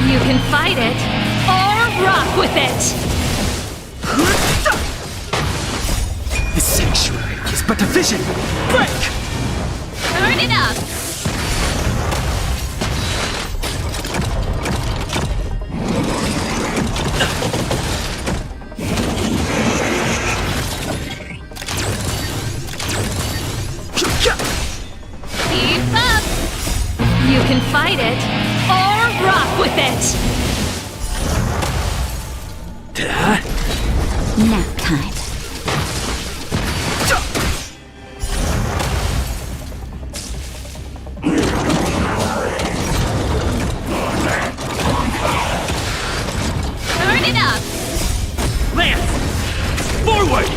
You can fight it, or rock with it! The sanctuary is but a vision! Break! Turn it up! Keep up! You can fight it, or rock with it! Nap time. Turn it up! Lance! Forward!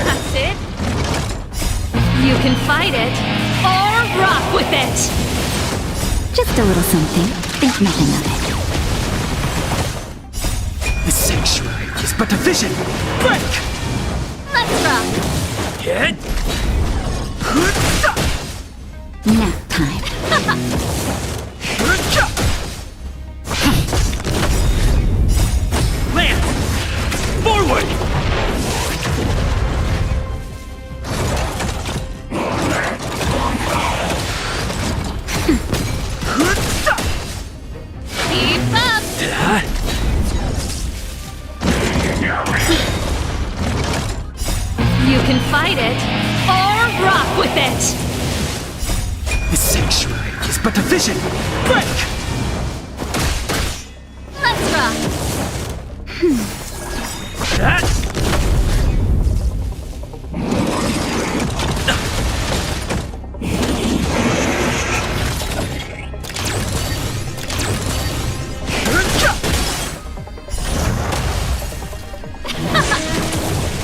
That's it! You can fight it, or rock with it! Just a little something. Think nothing of it. The sanctuary is but a vision! Break! Let's rock! Hit! Nap time. You can fight it, or rock with it! The sanctuary is but a vision! Break! Let's rock! That!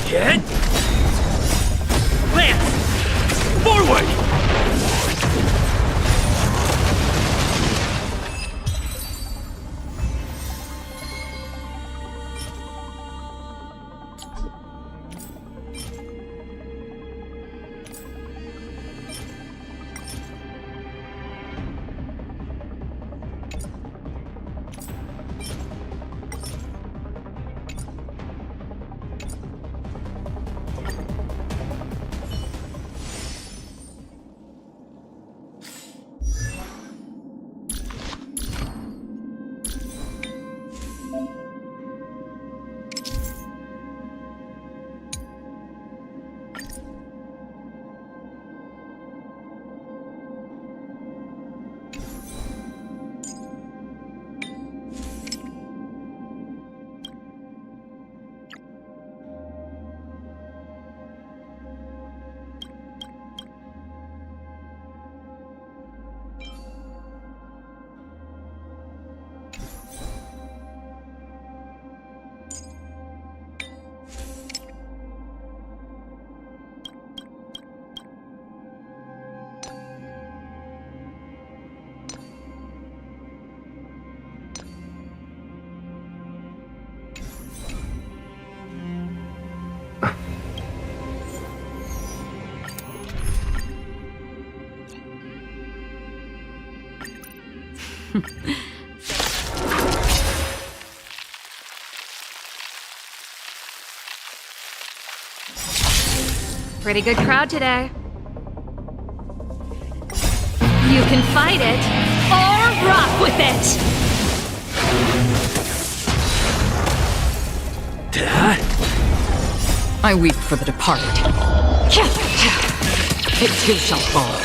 Get! Lance! Forward! Pretty good crowd today. You can fight it, or rock with it! I weep for the departed. It too shall fall.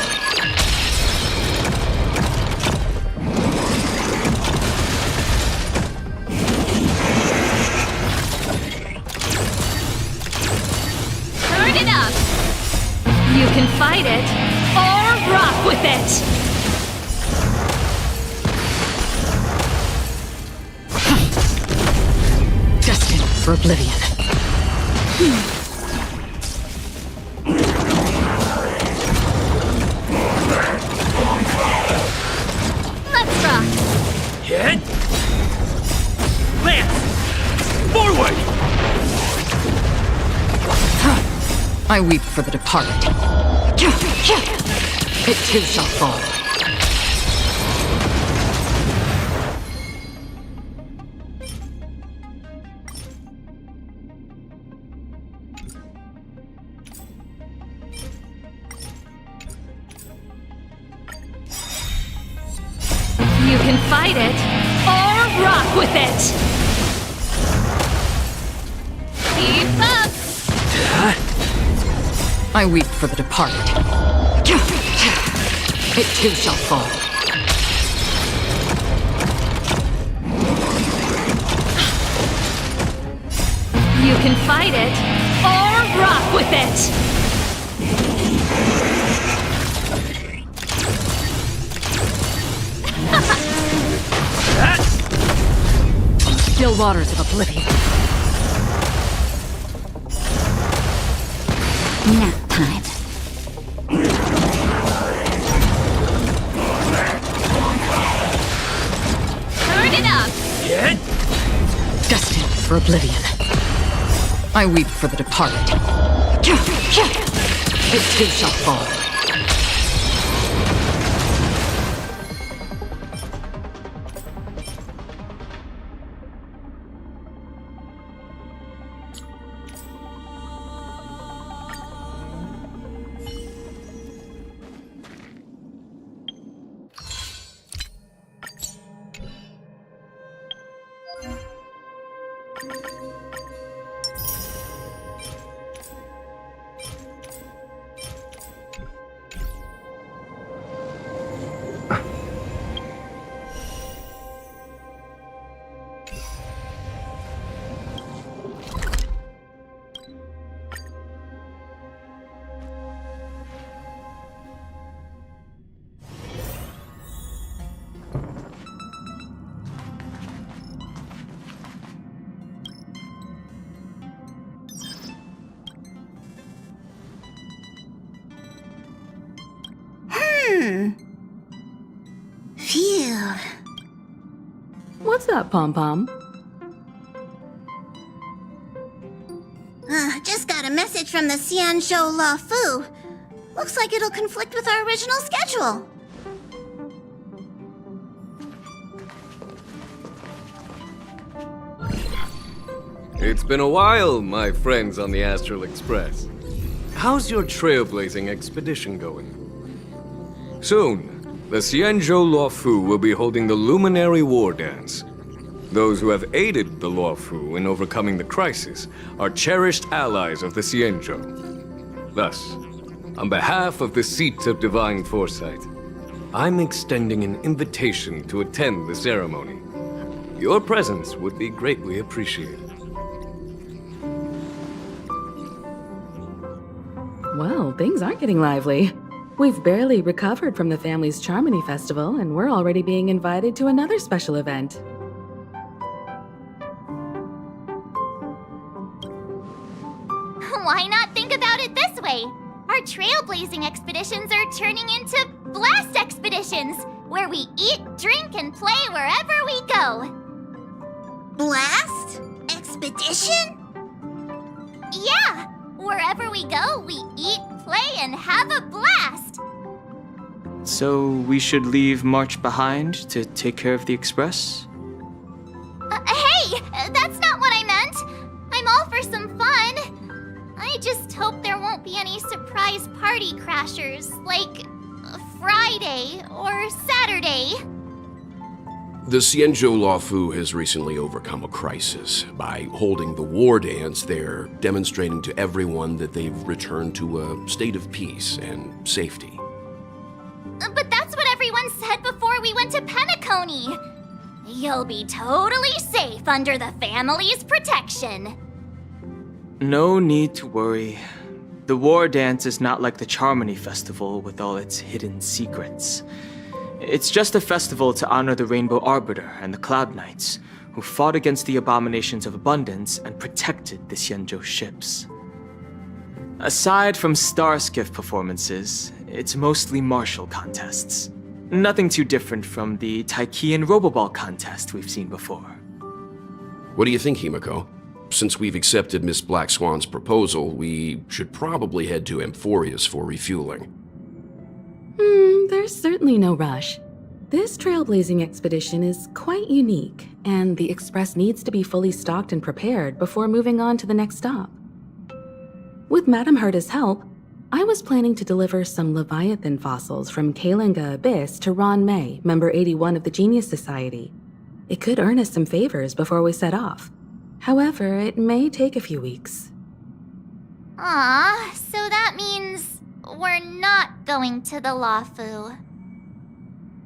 Turn it up! You can fight it, or rock with it! Destined for oblivion. Let's rock! Get! Lance! Forward! I weep for the departed. It too shall fall. You can fight it, or rock with it! Keep up! I weep for the departed. It too shall fall. You can fight it, or rock with it! Still waters of oblivion. Nap time. Turn it up! Get! Destined for oblivion. I weep for the departed. It too shall fall. Phew. What's up, Pom Pom? Just got a message from the Xianzhou La Fu. Looks like it'll conflict with our original schedule. It's been a while, my friends on the Astral Express. How's your trailblazing expedition going? Soon, the Xianzhou Luofu will be holding the Luminary War Dance. Those who have aided the Luofu in overcoming the crisis are cherished allies of the Xianzhou. Thus, on behalf of the Seat of Divine Foresight, I'm extending an invitation to attend the ceremony. Your presence would be greatly appreciated. Well, things aren't getting lively. We've barely recovered from the family's Charmony Festival, and we're already being invited to another special event. Why not think about it this way? Our trailblazing expeditions are turning into blast expeditions, where we eat, drink, and play wherever we go. Blast? Expedition? Yeah! Wherever we go, we eat, play, and have a blast! So we should leave March behind to take care of the Express? Hey! That's not what I meant! I'm all for some fun! I just hope there won't be any surprise party crashers, like Friday or Saturday. The Xianzhou Luofu has recently overcome a crisis. By holding the war dance, they're demonstrating to everyone that they've returned to a state of peace and safety. But that's what everyone said before we went to Penacony. You'll be totally safe under the family's protection. No need to worry. The war dance is not like the Charmony Festival with all its hidden secrets. It's just a festival to honor the Rainbow Arbiter and the Cloud Knights, who fought against the abominations of abundance and protected the Xianzhou ships. Aside from star skiff performances, it's mostly martial contests. Nothing too different from the Taiki and Roboball contest we've seen before. What do you think, Himiko? Since we've accepted Miss Black Swan's proposal, we should probably head to Amphorius for refueling. There's certainly no rush. This trailblazing expedition is quite unique, and the Express needs to be fully stocked and prepared before moving on to the next stop. With Madame Herta's help, I was planning to deliver some Leviathan fossils from Kalinga Abyss to Ron May, member 81 of the Genius Society. It could earn us some favors before we set off. However, it may take a few weeks. Aw, so that means we're not going to the Luofu.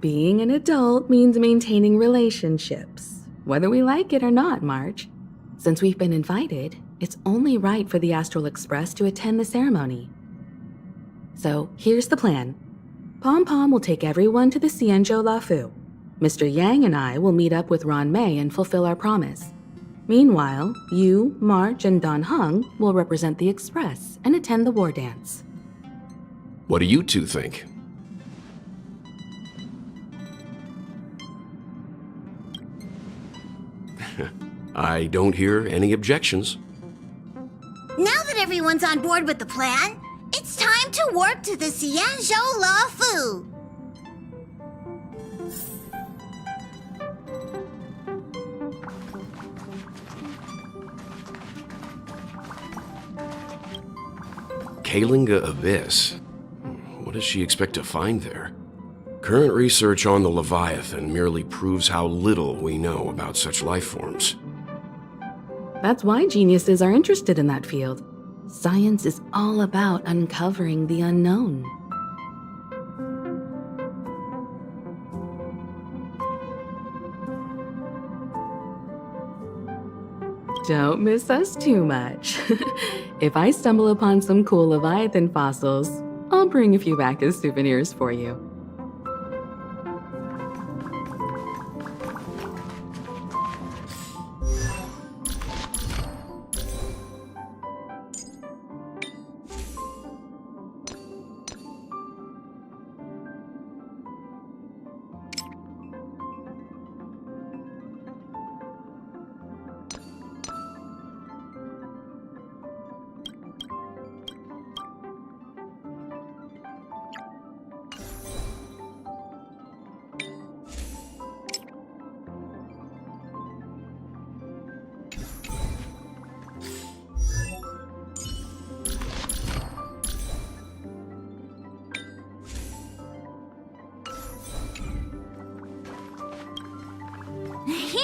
Being an adult means maintaining relationships, whether we like it or not, March. Since we've been invited, it's only right for the Astral Express to attend the ceremony. So here's the plan. Pom Pom will take everyone to the Xianzhou Luofu. Mr. Yang and I will meet up with Ron May and fulfill our promise. Meanwhile, you, March, and Don Hung will represent the Express and attend the war dance. What do you two think? I don't hear any objections. Now that everyone's on board with the plan, it's time to work to the Xianzhou Luofu. Kalinga Abyss. What does she expect to find there? Current research on the Leviathan merely proves how little we know about such life forms. That's why geniuses are interested in that field. Science is all about uncovering the unknown. Don't miss us too much. If I stumble upon some cool Leviathan fossils, I'll bring a few back as souvenirs for you.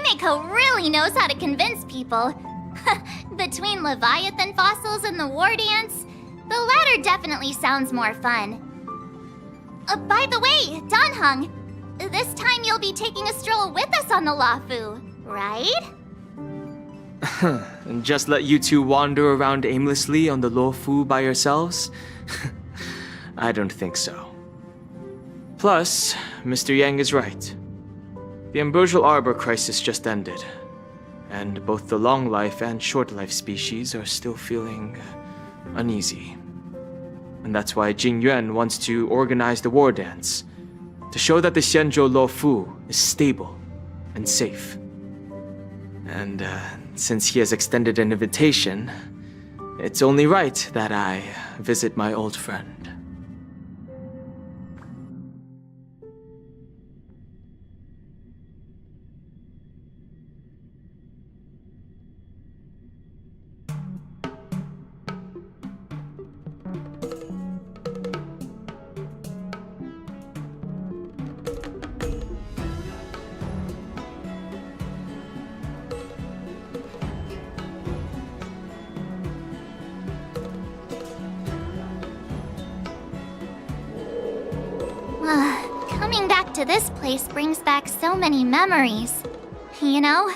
Himeko really knows how to convince people. Between Leviathan fossils and the war dance, the latter definitely sounds more fun. By the way, Danhung, this time you'll be taking a stroll with us on the Luofu, right? And just let you two wander around aimlessly on the Luofu by yourselves? I don't think so. Plus, Mr. Yang is right. The Ambrosial Arbor crisis just ended, and both the long life and short life species are still feeling uneasy. And that's why Jing Yuan wants to organize the war dance, to show that the Xianzhou Luofu is stable and safe. And since he has extended an invitation, it's only right that I visit my old friend. Coming back to this place brings back so many memories, you know?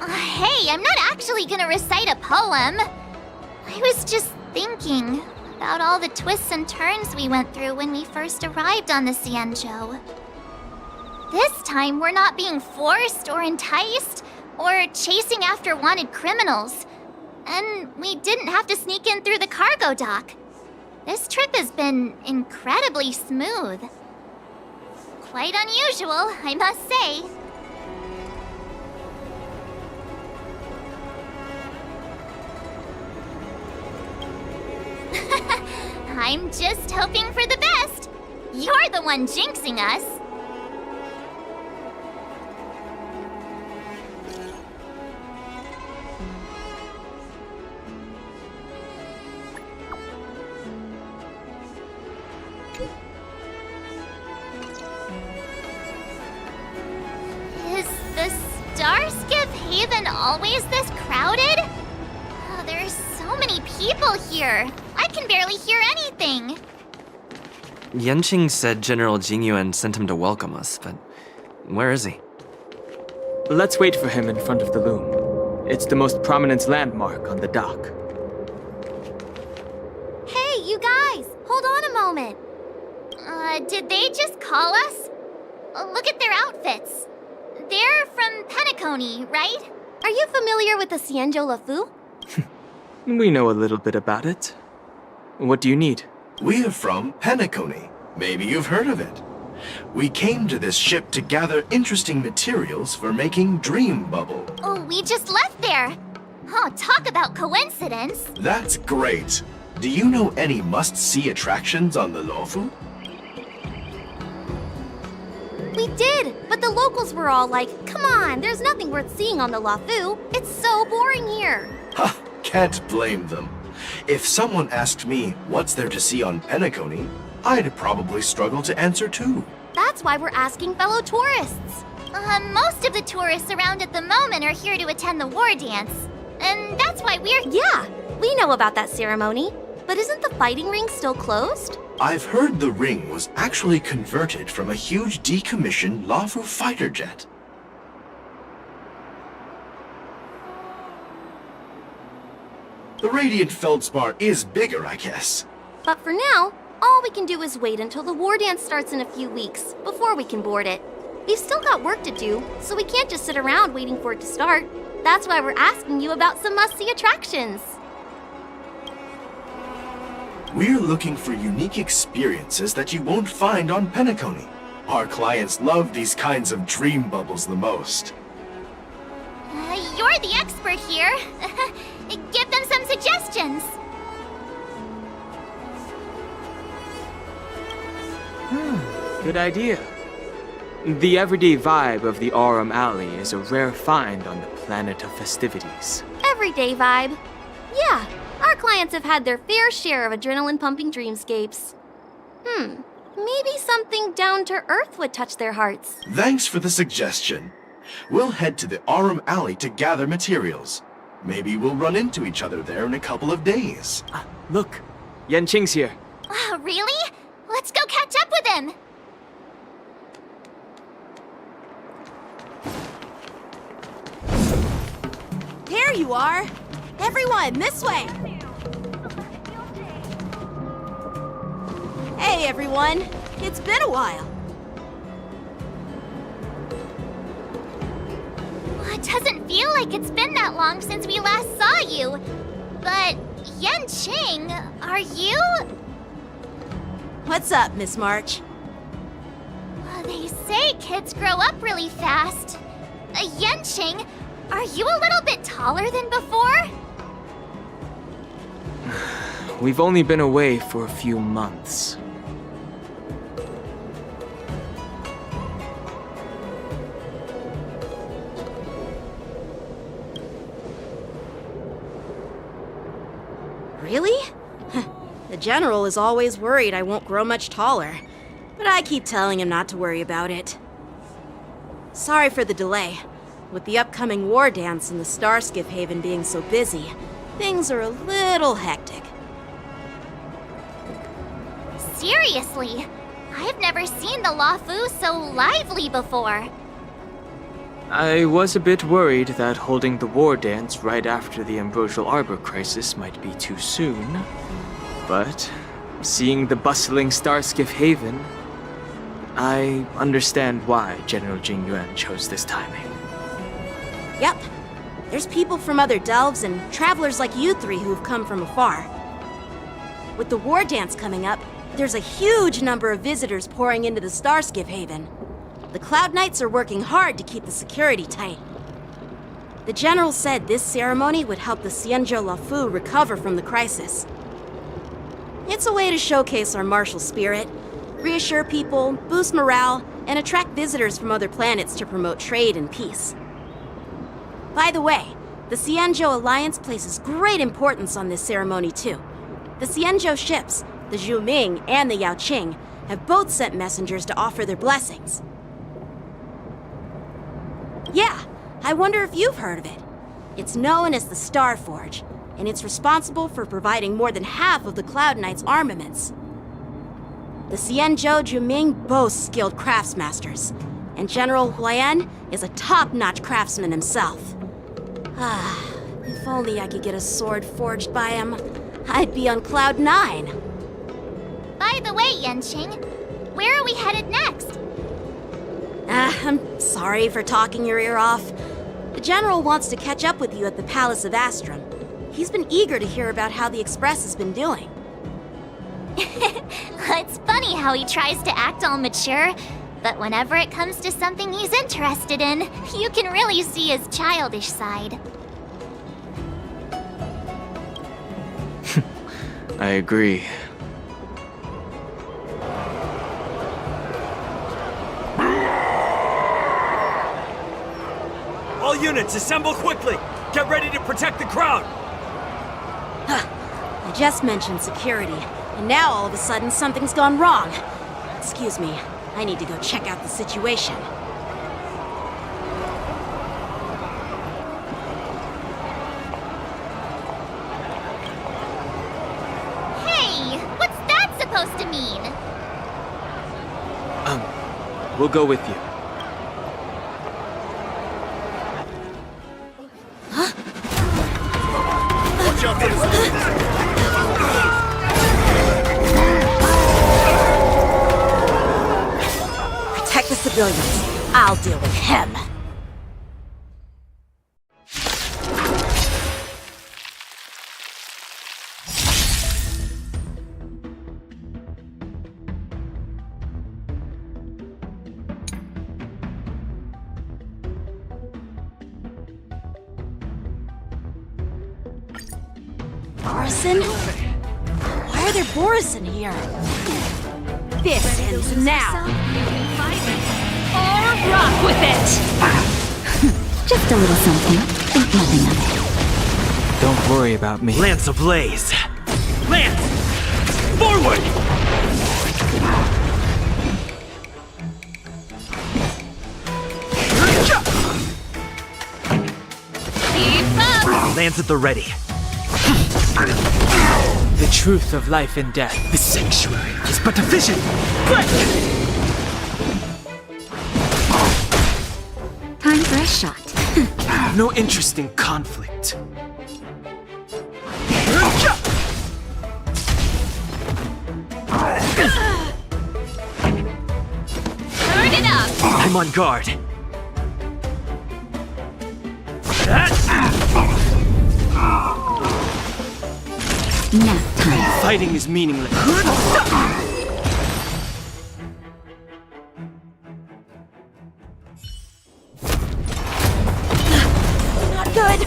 Hey, I'm not actually gonna recite a poem. I was just thinking about all the twists and turns we went through when we first arrived on the Xianzhou. This time, we're not being forced or enticed or chasing after wanted criminals. And we didn't have to sneak in through the cargo dock. This trip has been incredibly smooth. Quite unusual, I must say. I'm just hoping for the best. You're the one jinxing us. Haven always this crowded? Oh, there's so many people here. I can barely hear anything. Yanqing said General Jingyuan sent him to welcome us, but where is he? Let's wait for him in front of the loom. It's the most prominent landmark on the dock. Hey, you guys! Hold on a moment. Did they just call us? Look at their outfits. They're from Penacony, right? Are you familiar with the Xianzhou Luofu? We know a little bit about it. What do you need? We're from Penacony. Maybe you've heard of it. We came to this ship to gather interesting materials for making Dream Bubble. Oh, we just left there. Oh, talk about coincidence. That's great. Do you know any must-see attractions on the Luofu? We did, but the locals were all like, come on, there's nothing worth seeing on the Luofu. It's so boring here. Ha! Can't blame them. If someone asked me what's there to see on Penacony, I'd probably struggle to answer too. That's why we're asking fellow tourists. Most of the tourists around at the moment are here to attend the war dance. And that's why we're... Yeah, we know about that ceremony. But isn't the fighting ring still closed? I've heard the ring was actually converted from a huge decommissioned Luofu fighter jet. The Radiant Feldspar is bigger, I guess. But for now, all we can do is wait until the war dance starts in a few weeks, before we can board it. We've still got work to do, so we can't just sit around waiting for it to start. That's why we're asking you about some must-see attractions. We're looking for unique experiences that you won't find on Penacony. Our clients love these kinds of dream bubbles the most. You're the expert here. Give them some suggestions. Good idea. The everyday vibe of the Aurum Alley is a rare find on the planet of festivities. Everyday vibe. Yeah, our clients have had their fair share of adrenaline-pumping dreamscapes. Maybe something down to earth would touch their hearts. Thanks for the suggestion. We'll head to the Aurum Alley to gather materials. Maybe we'll run into each other there in a couple of days. Look, Yanqing's here. Really? Let's go catch up with him! There you are! Everyone, this way! Hey, everyone! It's been a while. It doesn't feel like it's been that long since we last saw you. But, Yanqing, are you? What's up, Miss March? They say kids grow up really fast. Yanqing, are you a little bit taller than before? We've only been away for a few months. Really? The General is always worried I won't grow much taller, but I keep telling him not to worry about it. Sorry for the delay. With the upcoming war dance and the Starskiff Haven being so busy, things are a little hectic. Seriously, I've never seen the Luofu so lively before. I was a bit worried that holding the war dance right after the Ambrosial Arbor crisis might be too soon. But seeing the bustling Starskiff Haven, I understand why General Jingyuan chose this timing. Yep. There's people from other delves and travelers like you three who've come from afar. With the war dance coming up, there's a huge number of visitors pouring into the Starskiff Haven. The Cloud Knights are working hard to keep the security tight. The General said this ceremony would help the Xianzhou Luofu recover from the crisis. It's a way to showcase our martial spirit, reassure people, boost morale, and attract visitors from other planets to promote trade and peace. By the way, the Xianzhou Alliance places great importance on this ceremony too. The Xianzhou ships, the Zhuming and the Yaoqing, have both sent messengers to offer their blessings. Yeah, I wonder if you've heard of it. It's known as the Star Forge, and it's responsible for providing more than half of the Cloud Knight's armaments. The Xianzhou Zhuming boasts skilled craftsmasters, and General Huayan is a top-notch craftsman himself. If only I could get a sword forged by him, I'd be on Cloud 9. By the way, Yanqing, where are we headed next? I'm sorry for talking your ear off. The General wants to catch up with you at the Palace of Astrum. He's been eager to hear about how the Express has been doing. It's funny how he tries to act all mature, but whenever it comes to something he's interested in, you can really see his childish side. I agree. All units, assemble quickly! Get ready to protect the crowd! I just mentioned security, and now all of a sudden something's gone wrong. Excuse me, I need to go check out the situation. Hey, what's that supposed to mean? We'll go with you. Watch out for this! Protect the civilians. I'll deal with him. Borison? Why are there Borison here? This ends now. Fight it or rock with it! Just a little something. Think nothing of it. Don't worry about me. Lance ablaze! Lance! Forward! lands at the ready. The truth of life and death. The sanctuary is but a vision. Break! Time for a shot. No interest in conflict. Turn it up! I'm on guard. Nap time. Fighting is meaningless. Not good.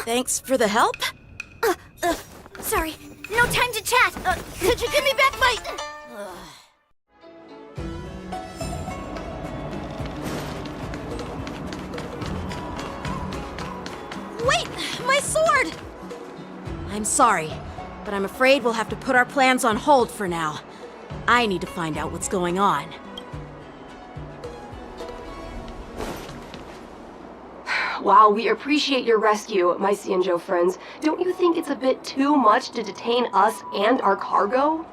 Thanks for the help. Sorry, no time to chat. Could you give me back my... Wait! My sword! I'm sorry, but I'm afraid we'll have to put our plans on hold for now. I need to find out what's going on. While we appreciate your rescue, my Cienjo friends, don't you think it's a bit too much to detain us and our cargo?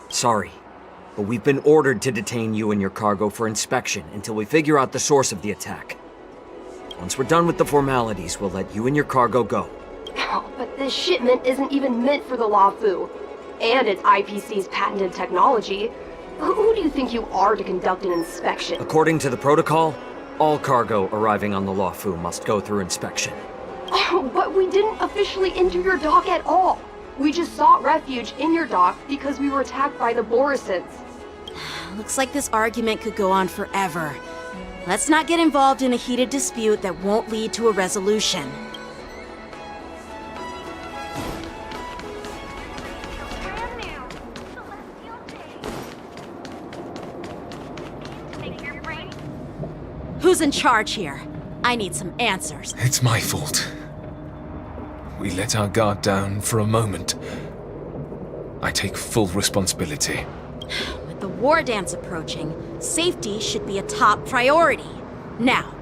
Sorry, but we've been ordered to detain you and your cargo for inspection until we figure out the source of the attack. Once we're done with the formalities, we'll let you and your cargo go. But this shipment isn't even meant for the Luofu, and it's IPC's patented technology. Who do you think you are to conduct an inspection? According to the protocol, all cargo arriving on the Luofu must go through inspection. Oh, but we didn't officially enter your dock at all. We just sought refuge in your dock because we were attacked by the Borisons. Looks like this argument could go on forever. Let's not get involved in a heated dispute that won't lead to a resolution. Who's in charge here? I need some answers. It's my fault. We let our guard down for a moment. I take full responsibility. With the war dance approaching, safety should be a top priority. Now,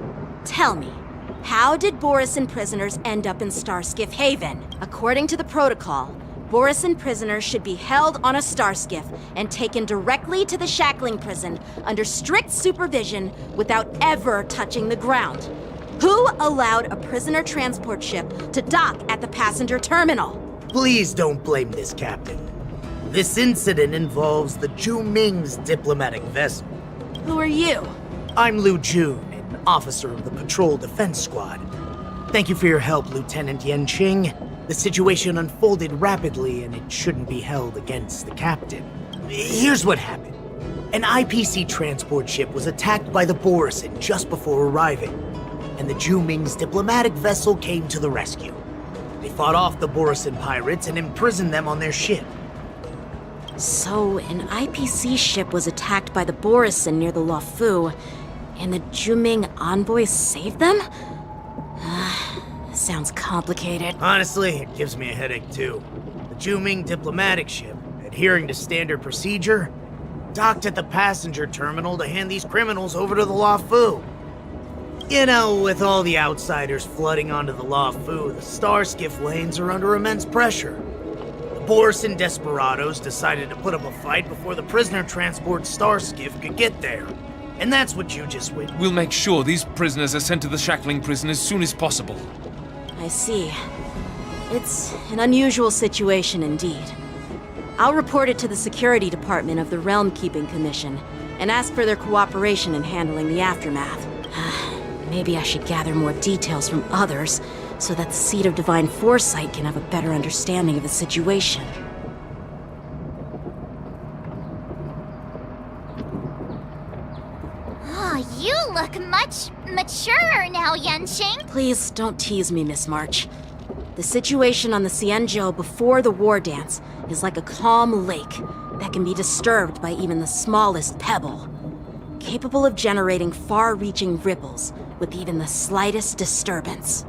tell me, how did Borisin prisoners end up in Starskiff Haven? According to the protocol, Borisin prisoners should be held on a Starskiff and taken directly to the shackling prison under strict supervision without ever touching the ground. Who allowed a prisoner transport ship to dock at the passenger terminal? Please don't blame this, Captain. This incident involves the Zhu Ming's diplomatic vessel. Who are you? I'm Liu Jun, an officer of the Patrol Defense Squad. Thank you for your help, Lieutenant Yanqing. The situation unfolded rapidly, and it shouldn't be held against the captain. Here's what happened. An IPC transport ship was attacked by the Borisin just before arriving, and the Zhu Ming's diplomatic vessel came to the rescue. They fought off the Borisin pirates and imprisoned them on their ship. So, an IPC ship was attacked by the Borisin near the Luofu, and the Zhu Ming envoys saved them? Sounds complicated. Honestly, it gives me a headache too. The Zhu Ming diplomatic ship, adhering to standard procedure, docked at the passenger terminal to hand these criminals over to the Luofu. You know, with all the outsiders flooding onto the Luofu, the Starskiff lanes are under immense pressure. The Borisin desperados decided to put up a fight before the prisoner transport Starskiff could get there. And that's what you just witnessed. We'll make sure these prisoners are sent to the shackling prison as soon as possible. I see. It's an unusual situation indeed. I'll report it to the security department of the Realm Keeping Commission and ask for their cooperation in handling the aftermath. Maybe I should gather more details from others so that the Seat of Divine Foresight can have a better understanding of the situation. Oh, you look much maturer now, Yanqing. Please don't tease me, Miss March. The situation on the Cienjo before the war dance is like a calm lake that can be disturbed by even the smallest pebble. capable of generating far-reaching ripples with even the slightest disturbance.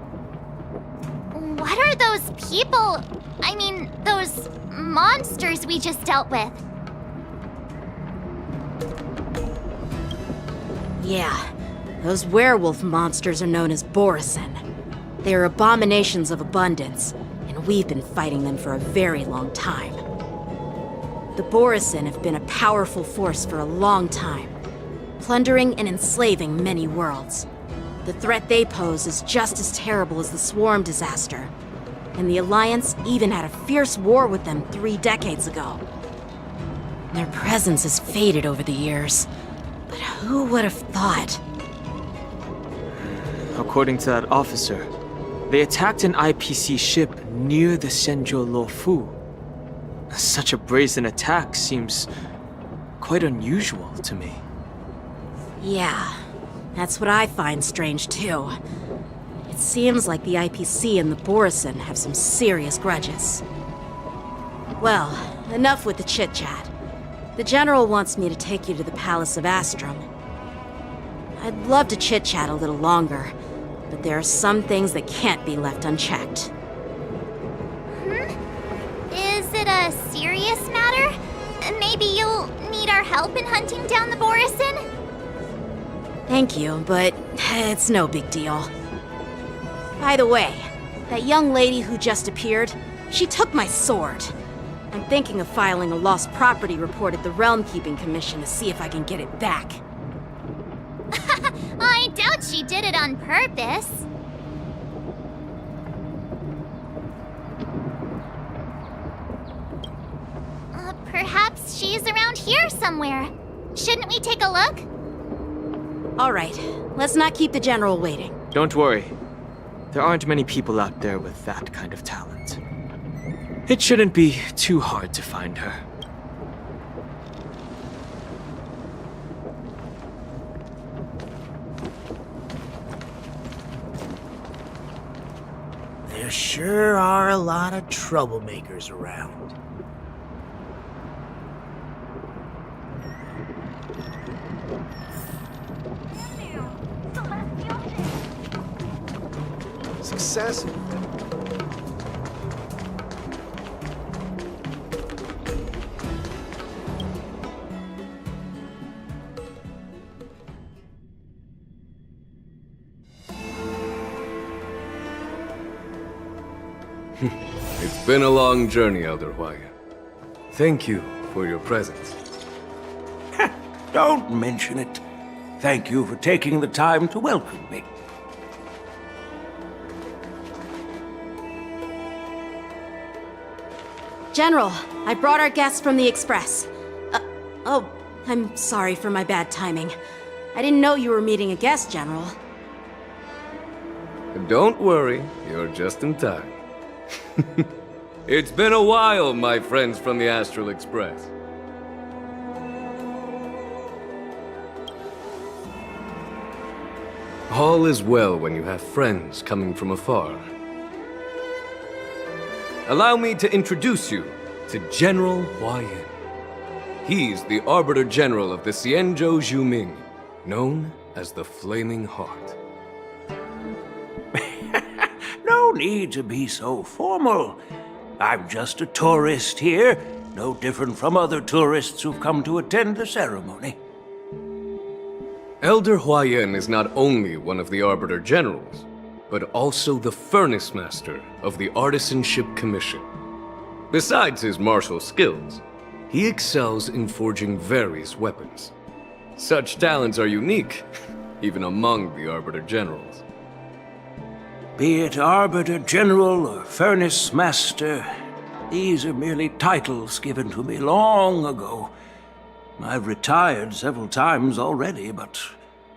What are those people? I mean, those monsters we just dealt with? Yeah, those werewolf monsters are known as Borisin. They are abominations of abundance, and we've been fighting them for a very long time. The Borisin have been a powerful force for a long time, plundering and enslaving many worlds. The threat they pose is just as terrible as the Swarm disaster, and the Alliance even had a fierce war with them 3 decades ago. Their presence has faded over the years, but who would have thought? According to that officer, they attacked an IPC ship near the Shenzhou Luofu. Such a brazen attack seems quite unusual to me. Yeah, that's what I find strange too. It seems like the IPC and the Borisin have some serious grudges. Well, enough with the chit-chat. The General wants me to take you to the Palace of Astrum. I'd love to chit-chat a little longer, but there are some things that can't be left unchecked. Is it a serious matter? Maybe you'll need our help in hunting down the Borisin? Thank you, but it's no big deal. By the way, that young lady who just appeared, she took my sword. I'm thinking of filing a lost property report at the Realm Keeping Commission to see if I can get it back. I doubt she did it on purpose. Perhaps she's around here somewhere. Shouldn't we take a look? All right, let's not keep the General waiting. Don't worry. There aren't many people out there with that kind of talent. It shouldn't be too hard to find her. There sure are a lot of troublemakers around. Success. It's been a long journey, Elder Hwaiyan. Thank you for your presence. Don't mention it. Thank you for taking the time to welcome me. General, I brought our guests from the Express. Oh, I'm sorry for my bad timing. I didn't know you were meeting a guest, General. Don't worry, you're just in time. It's been a while, my friends from the Astral Express. All is well when you have friends coming from afar. Allow me to introduce you to General Hwaiyan. He's the Arbiter General of the Xianzhou Zhuming, known as the Flaming Heart. No need to be so formal. I'm just a tourist here, no different from other tourists who've come to attend the ceremony. Elder Hwaiyan is not only one of the Arbiter Generals, but also the Furnace Master of the Artisanship Commission. Besides his martial skills, he excels in forging various weapons. Such talents are unique, even among the Arbiter Generals. Be it Arbiter General or Furnace Master, these are merely titles given to me long ago. I've retired several times already, but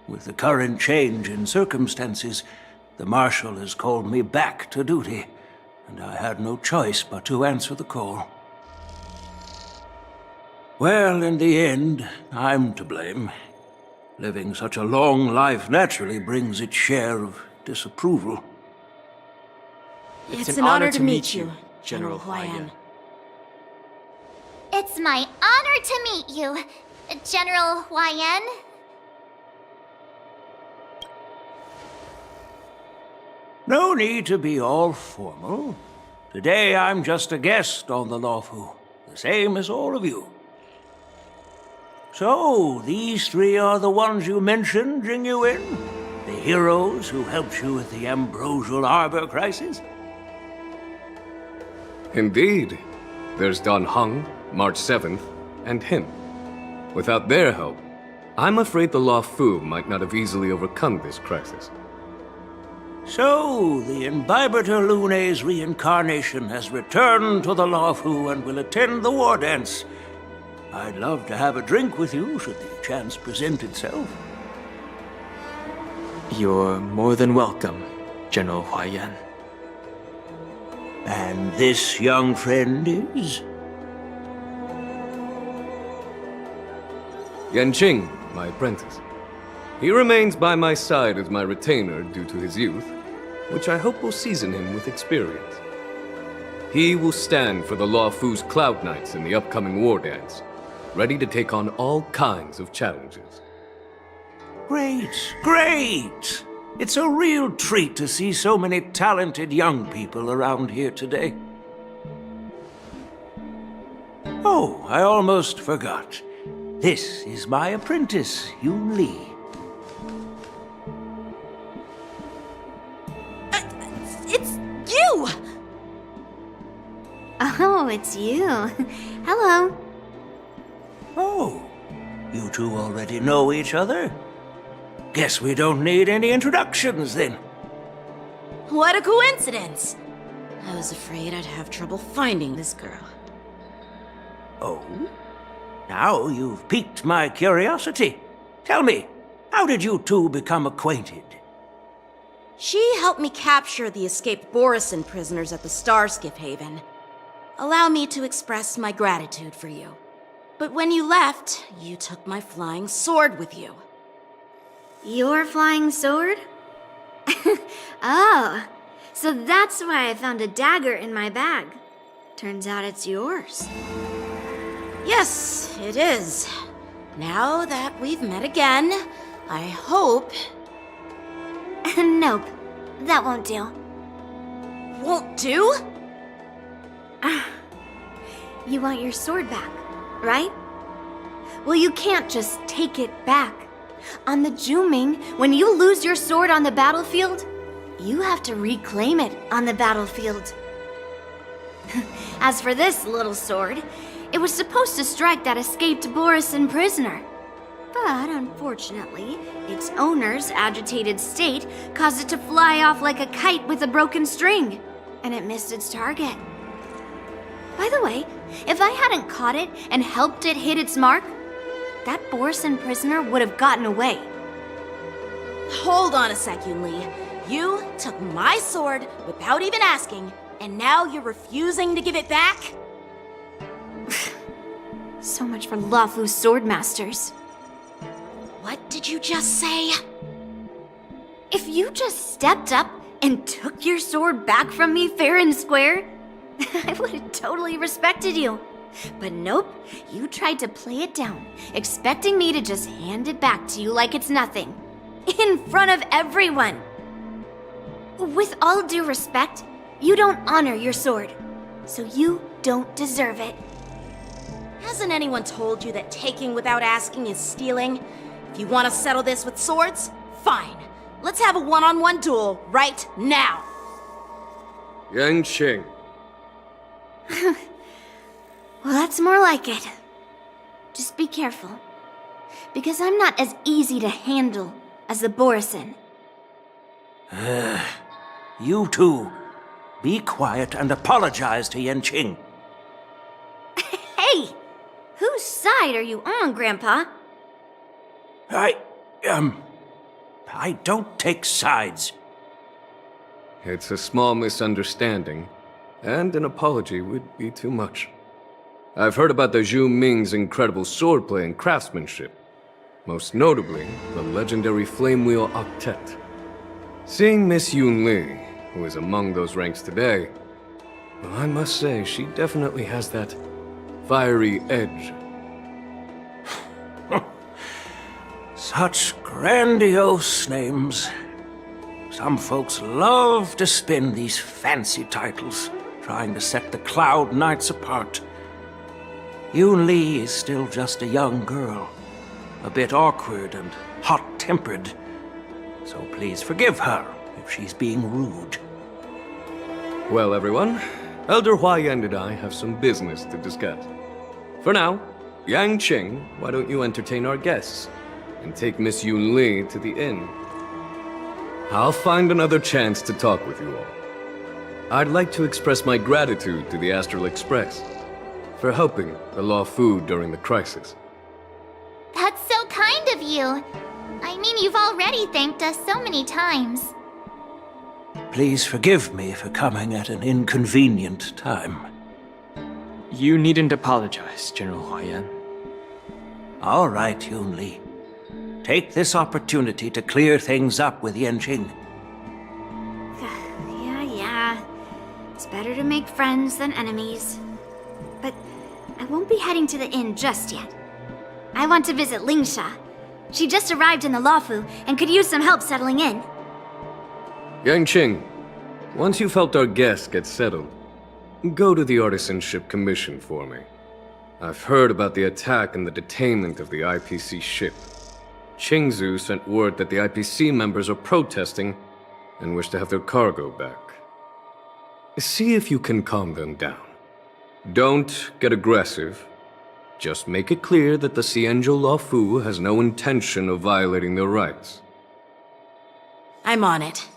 with the current change in circumstances, the Marshal has called me back to duty, and I had no choice but to answer the call. Well, in the end, I'm to blame. Living such a long life naturally brings its share of disapproval. It's an honor to meet you, General Hwaiyan. It's my honor to meet you, General Hwaiyan. No need to be all formal. Today I'm just a guest on the Lawfu, the same as all of you. So, these three are the ones you mentioned, Jingyuin? The heroes who helped you with the Ambrosial Arbor crisis? Indeed. There's Don Hung, March 7th, and him. Without their help, I'm afraid the Lawfu might not have easily overcome this crisis. So, the Imbibitor Lune's reincarnation has returned to the Lawfu and will attend the war dance. I'd love to have a drink with you should the chance present itself. You're more than welcome, General Huaiyan. And this young friend is? Yanqing, my apprentice. He remains by my side as my retainer due to his youth, which I hope will season him with experience. He will stand for the Lawfu's Cloud Knights in the upcoming war dance, ready to take on all kinds of challenges. Great, great! It's a real treat to see so many talented young people around here today. Oh, I almost forgot. This is my apprentice, Yoon Lee. It's you! Oh, it's you. Hello. Oh, you two already know each other? Guess we don't need any introductions then. What a coincidence! I was afraid I'd have trouble finding this girl. Oh? Now you've piqued my curiosity. Tell me, how did you two become acquainted? She helped me capture the escaped Borison prisoners at the Starskiff Haven. Allow me to express my gratitude for you. But when you left, you took my flying sword with you. Your flying sword? Oh, so that's why I found a dagger in my bag. Turns out it's yours. Yes, it is. Now that we've met again, I hope... Nope, that won't do. Won't do? You want your sword back, right? Well, you can't just take it back. On the Juming, when you lose your sword on the battlefield, you have to reclaim it on the battlefield. As for this little sword, it was supposed to strike that escaped Borison prisoner. But unfortunately, its owner's agitated state caused it to fly off like a kite with a broken string, and it missed its target. By the way, if I hadn't caught it and helped it hit its mark, that Borison prisoner would have gotten away. Hold on a sec, Yoon Lee. You took my sword without even asking, and now you're refusing to give it back? So much for Lawfu's swordmasters. What did you just say? If you just stepped up and took your sword back from me fair and square, I would have totally respected you. But nope, you tried to play it down, expecting me to just hand it back to you like it's nothing. In front of everyone. With all due respect, you don't honor your sword, so you don't deserve it. Hasn't anyone told you that taking without asking is stealing? If you want to settle this with swords, fine. Let's have a one-on-one duel right now. Yanqing. Well, that's more like it. Just be careful, because I'm not as easy to handle as the Borison. You two, be quiet and apologize to Yanqing. Hey! Whose side are you on, Grandpa? I don't take sides. It's a small misunderstanding, and an apology would be too much. I've heard about the Zhu Ming's incredible swordplay and craftsmanship, most notably the legendary Flame Wheel Octet. Seeing Miss Yoon Lee, who is among those ranks today, well, I must say she definitely has that fiery edge. Such grandiose names. Some folks love to spin these fancy titles, trying to set the Cloud Knights apart. Yoon Lee is still just a young girl, a bit awkward and hot-tempered. So please forgive her if she's being rude. Well, everyone, Elder Huayan and I have some business to discuss. For now, Yang Qing, why don't you entertain our guests and take Miss Yoon Lee to the inn? I'll find another chance to talk with you all. I'd like to express my gratitude to the Astral Express for helping the Law Fu during the crisis. That's so kind of you. I mean, you've already thanked us so many times. Please forgive me for coming at an inconvenient time. You needn't apologize, General Huayan. All right, Yoon Lee. Take this opportunity to clear things up with Yanqing. Yeah. It's better to make friends than enemies. But I won't be heading to the inn just yet. I want to visit Lingsha. She just arrived in the Luofu and could use some help settling in. Yang Qing, once you've helped our guests get settled, go to the Artisanship Commission for me. I've heard about the attack and the detainment of the IPC ship. Qingzu sent word that the IPC members are protesting and wish to have their cargo back. See if you can calm them down. Don't get aggressive. Just make it clear that the Xianzhou Luofu has no intention of violating their rights. I'm on it.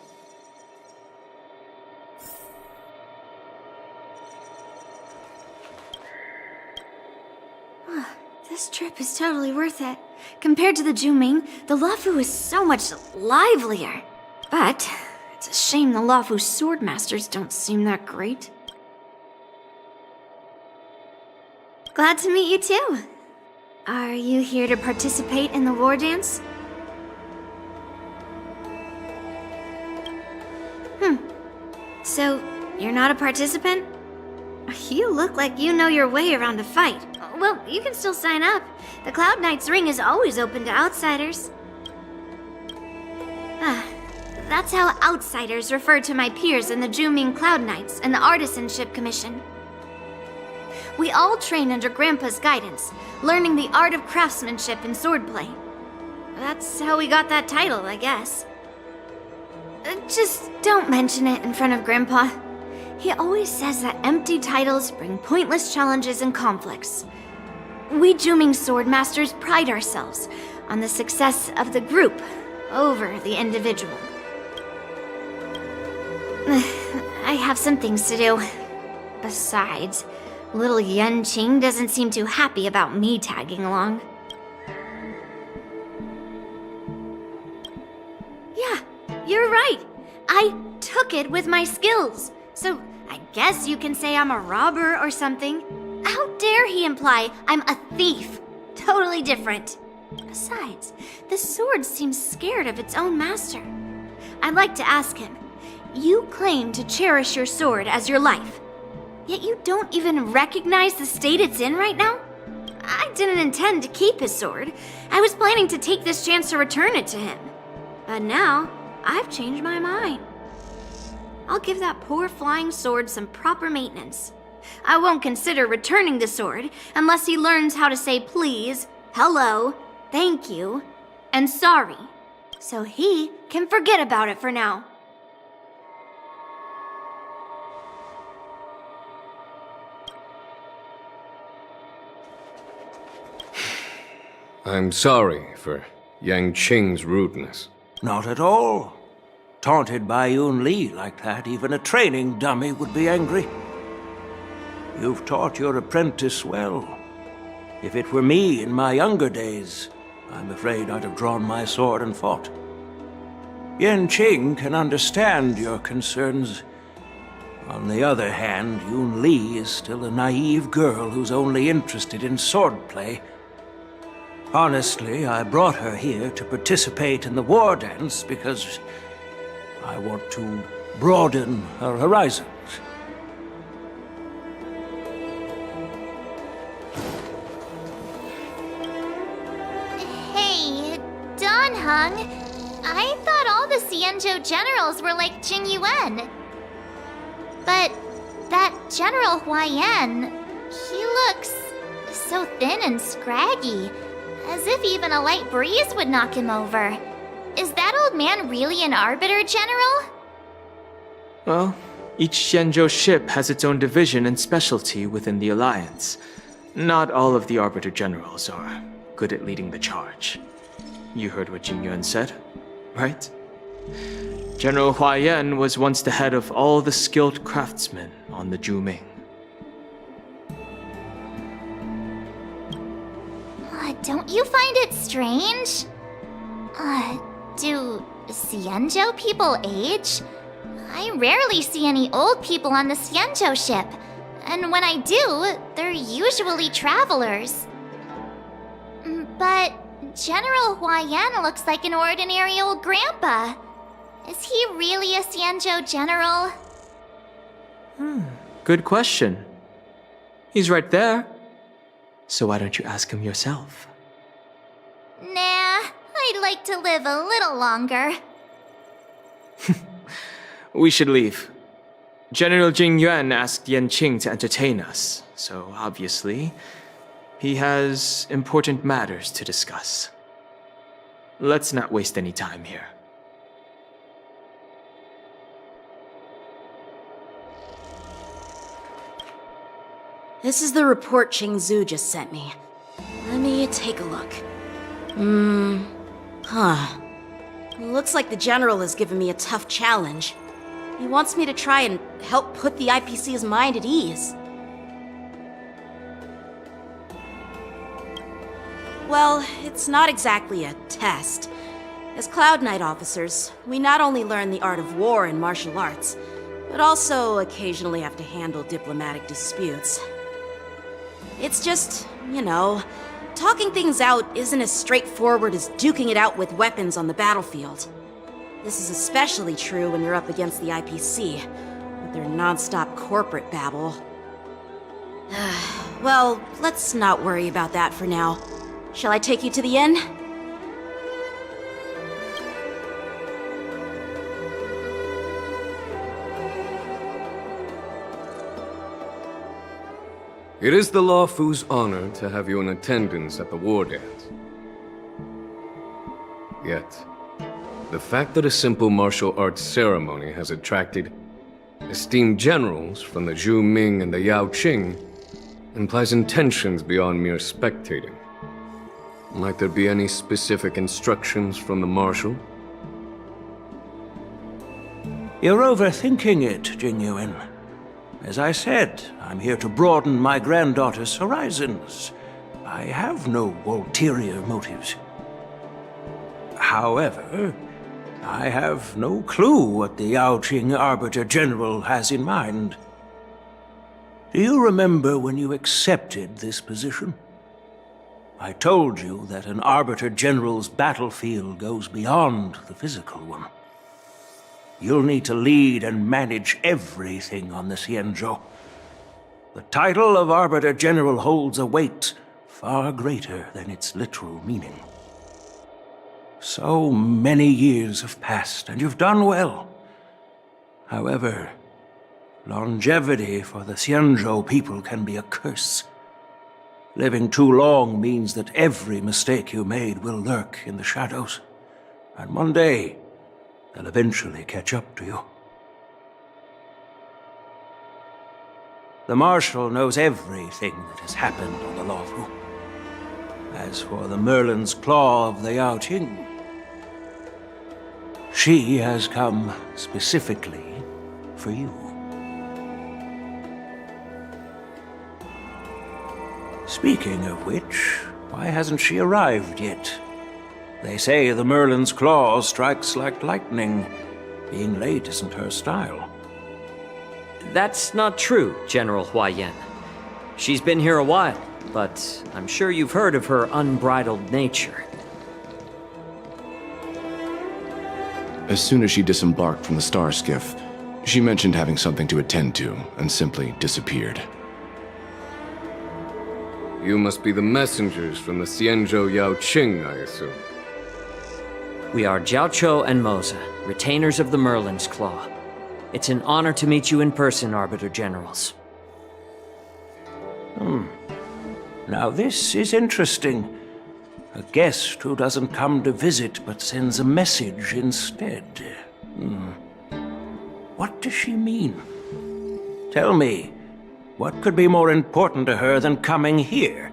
This trip is totally worth it. Compared to the Juming, the Luofu is so much livelier. But it's a shame the Luofu swordmasters don't seem that great. Glad to meet you too. Are you here to participate in the war dance? So, you're not a participant? You look like you know your way around a fight. Well, you can still sign up. The Cloud Knight's ring is always open to outsiders. That's how outsiders refer to my peers in the Juming Cloud Knights and the Artisanship Commission. We all train under Grandpa's guidance, learning the art of craftsmanship and swordplay. That's how we got that title, I guess. Just don't mention it in front of Grandpa. He always says that empty titles bring pointless challenges and conflicts. We Juming swordmasters pride ourselves on the success of the group over the individual. I have some things to do. Besides, little Yanqing doesn't seem too happy about me tagging along. Yeah, you're right. I took it with my skills. So I guess you can say I'm a robber or something. How dare he imply I'm a thief? Totally different. Besides, the sword seems scared of its own master. I'd like to ask him, you claim to cherish your sword as your life, yet you don't even recognize the state it's in right now? I didn't intend to keep his sword. I was planning to take this chance to return it to him. But now, I've changed my mind. I'll give that poor flying sword some proper maintenance. I won't consider returning the sword unless he learns how to say please, hello, thank you, and sorry, so he can forget about it for now. I'm sorry for Yang Qing's rudeness. Not at all. Taunted by Yoon Lee like that, even a training dummy would be angry. You've taught your apprentice well. If it were me in my younger days, I'm afraid I'd have drawn my sword and fought. Yanqing can understand your concerns. On the other hand, Yoon Lee is still a naive girl who's only interested in swordplay. Honestly, I brought her here to participate in the war dance because I want to broaden her horizons. Hey, Don Hung, I thought all the Xianzhou generals were like Jing Yuan. But that General Huaiyan, he looks so thin and scraggy, as if even a light breeze would knock him over. Is that old man really an Arbiter General? Well, each Xianzhou ship has its own division and specialty within the Alliance. Not all of the Arbiter Generals are good at leading the charge. You heard what Jing Yuan said, right? General Huaiyan was once the head of all the skilled craftsmen on the Zhuming. Don't you find it strange? Do Xianzhou people age? I rarely see any old people on the Xianzhou ship. And when I do, they're usually travelers. But General Huaiyan looks like an ordinary old grandpa. Is he really a Xianzhou general? Good question. He's right there. So why don't you ask him yourself? Nah, I'd like to live a little longer. We should leave. General Jing Yuan asked Yanqing to entertain us, so obviously, he has important matters to discuss. Let's not waste any time here. This is the report Qing Zhu just sent me. Let me take a look. Looks like the General has given me a tough challenge. He wants me to try and help put the IPC's mind at ease. Well, it's not exactly a test. As Cloud Knight officers, we not only learn the art of war and martial arts, but also occasionally have to handle diplomatic disputes. It's just, talking things out isn't as straightforward as duking it out with weapons on the battlefield. This is especially true when you're up against the IPC, with their non-stop corporate babble. Well, let's not worry about that for now. Shall I take you to the inn? It is the Law Fu's honor to have you in attendance at the war dance. Yet, the fact that a simple martial arts ceremony has attracted esteemed generals from the Zhu Ming and the Yao Qing implies intentions beyond mere spectating. Might there be any specific instructions from the Marshal? You're overthinking it, Jing Yuan. As I said, I'm here to broaden my granddaughter's horizons. I have no ulterior motives. However, I have no clue what the Yaoqing Arbiter General has in mind. Do you remember when you accepted this position? I told you that an Arbiter General's battlefield goes beyond the physical one. You'll need to lead and manage everything on the Xianzhou. The title of Arbiter General holds a weight far greater than its literal meaning. So many years have passed, and you've done well. However, longevity for the Xianzhou people can be a curse. Living too long means that every mistake you made will lurk in the shadows. And one day, they'll eventually catch up to you. The Marshal knows everything that has happened on the Luofu. As for the Merlin's Claw of the Yaoqing, she has come specifically for you. Speaking of which, why hasn't she arrived yet? They say the Merlin's Claw strikes like lightning. Being late isn't her style. That's not true, General Huaiyan. She's been here a while, but I'm sure you've heard of her unbridled nature. As soon as she disembarked from the star skiff, she mentioned having something to attend to and simply disappeared. You must be the messengers from the Xianzhou Yaoqing, I assume. We are Jiaoqiu and Moza, retainers of the Merlin's Claw. It's an honor to meet you in person, Arbiter Generals. Now this is interesting. A guest who doesn't come to visit but sends a message instead. What does she mean? Tell me, what could be more important to her than coming here?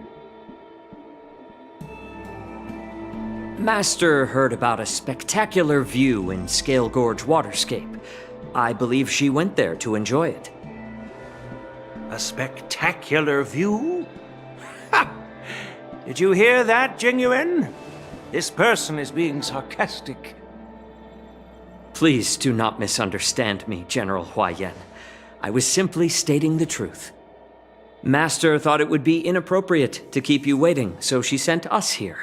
Master heard about a spectacular view in Scale Gorge Waterscape. I believe she went there to enjoy it. A spectacular view? Ha! Did you hear that, Jingyuan? This person is being sarcastic. Please do not misunderstand me, General Huaiyan. I was simply stating the truth. Master thought it would be inappropriate to keep you waiting, so she sent us here.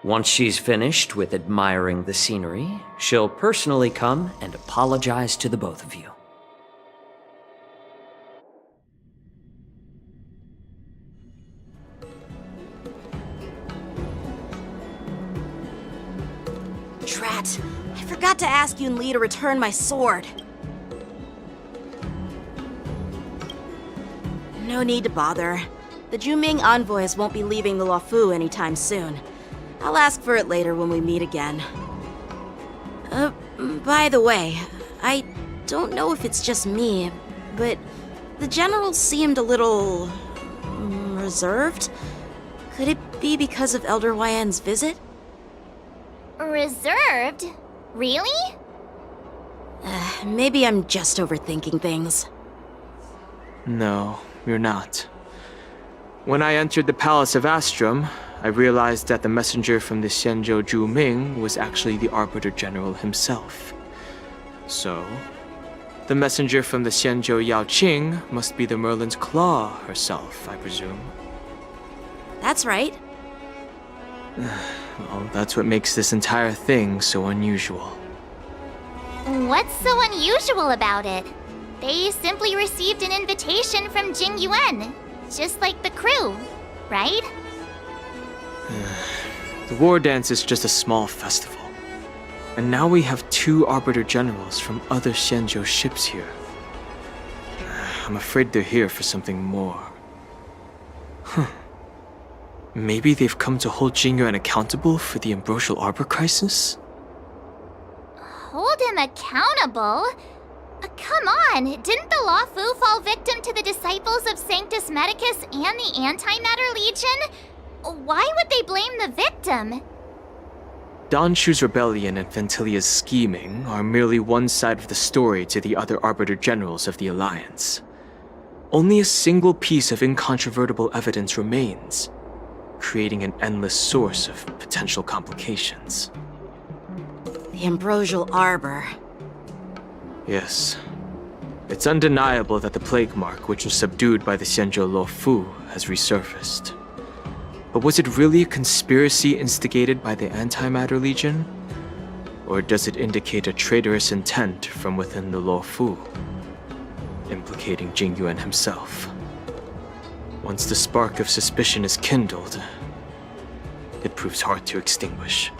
Once she's finished with admiring the scenery, she'll personally come and apologize to the both of you. Drat, I forgot to ask Yun Li to return my sword. No need to bother. The Juming envoys won't be leaving the Luofu anytime soon. I'll ask for it later when we meet again. By the way, I don't know if it's just me, but the general seemed a little reserved. Could it be because of Elder Huaiyan's visit? Reserved? Really? Maybe I'm just overthinking things. No, you're not. When I entered the Palace of Astrum, I realized that the messenger from the Xianzhou Zhuming was actually the Arbiter General himself. So, the messenger from the Xianzhou Yaoqing must be the Merlin's Claw herself, I presume. That's right. Well, that's what makes this entire thing so unusual. What's so unusual about it? They simply received an invitation from Jingyuan, just like the crew, right? The war dance is just a small festival. And now we have 2 Arbiter Generals from other Xianzhou ships here. I'm afraid they're here for something more. Maybe they've come to hold Jingyuan accountable for the Ambrosial Arbor crisis? Hold him accountable? Come on, didn't the Luofu fall victim to the disciples of Sanctus Medicus and the Antimatter Legion? Why would they blame the victim? Danshu's rebellion and Ventilia's scheming are merely one side of the story to the other Arbiter Generals of the Alliance. Only a single piece of incontrovertible evidence remains, creating an endless source of potential complications. The Ambrosial Arbor. Yes. It's undeniable that the plague mark, which was subdued by the Xianzhou Luofu, has resurfaced. But was it really a conspiracy instigated by the Antimatter Legion? Or does it indicate a traitorous intent from within the Luofu, implicating Jingyuan himself? Once the spark of suspicion is kindled, it proves hard to extinguish.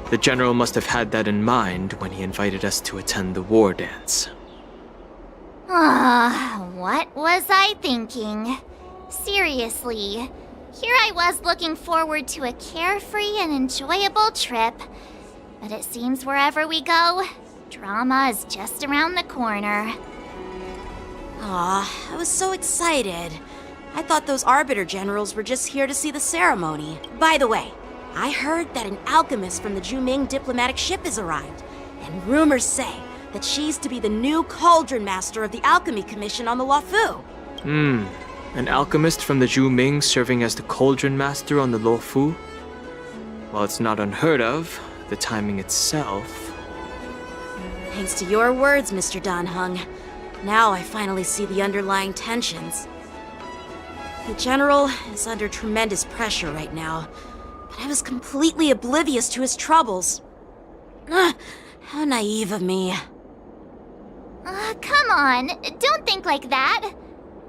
The General must have had that in mind when he invited us to attend the war dance. What was I thinking? Seriously, here I was looking forward to a carefree and enjoyable trip. But it seems wherever we go, drama is just around the corner. Aw, I was so excited. I thought those Arbiter Generals were just here to see the ceremony. By the way, I heard that an alchemist from the Juming diplomatic ship has arrived, and rumors say that she's to be the new Cauldron Master of the Alchemy Commission on the Luofu. An alchemist from the Juming serving as the Cauldron Master on the Luofu? While it's not unheard of, the timing itself... Thanks to your words, Mr. Danheng. Now I finally see the underlying tensions. The General is under tremendous pressure right now, but I was completely oblivious to his troubles. How naive of me. Come Come on, don't think like that.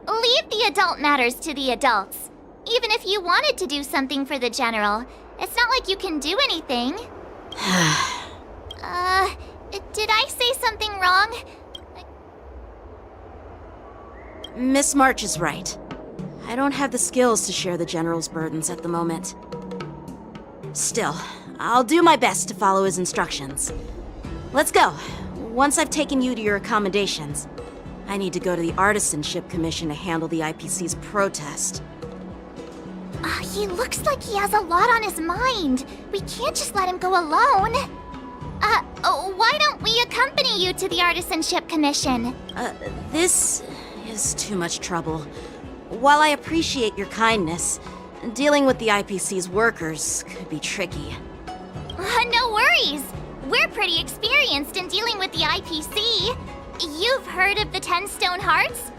Leave the adult matters to the adults. Even if you wanted to do something for the General, it's not like you can do anything. Did I say something wrong? Miss March is right. I don't have the skills to share the General's burdens at the moment. Still, I'll do my best to follow his instructions. Let's go. Once I've taken you to your accommodations, I need to go to the Artisanship Commission to handle the IPC's protest. He looks like he has a lot on his mind. We can't just let him go alone. Why don't we accompany you to the Artisanship Commission? This is too much trouble. While I appreciate your kindness, dealing with the IPC's workers could be tricky. No worries. We're pretty experienced in dealing with the IPC. You've heard of the 10 Stone Hearts?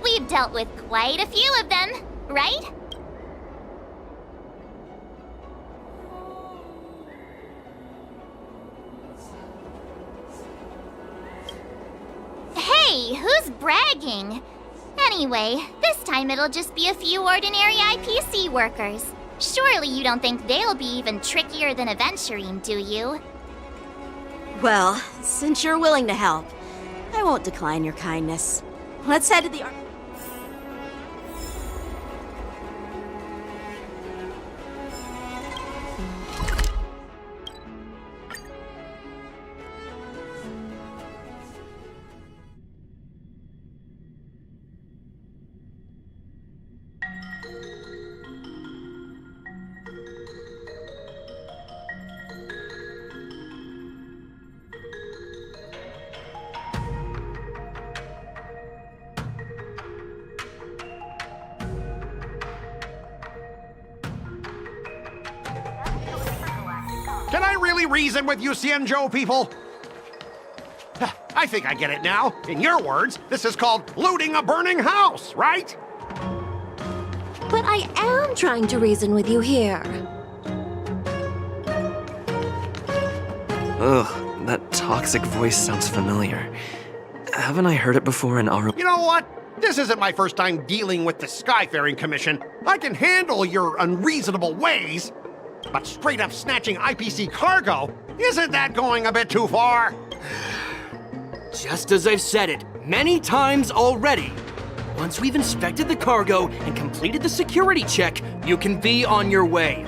We've dealt with quite a few of them, right? Hey, who's bragging? Anyway, this time it'll just be a few ordinary IPC workers. Surely you don't think they'll be even trickier than Aventurine, do you? Well, since you're willing to help, I won't decline your kindness. Let's head to the Can I really reason with you, Xianzhou people? I think I get it now. In your words, this is called looting a burning house, right? But I am trying to reason with you here. Ugh, that toxic voice sounds familiar. Haven't I heard it before in Aru? You know what? This isn't my first time dealing with the Skyfaring Commission. I can handle your unreasonable ways. But straight up snatching IPC cargo, isn't that going a bit too far? Just as I've said it many times already. Once we've inspected the cargo and completed the security check, you can be on your way.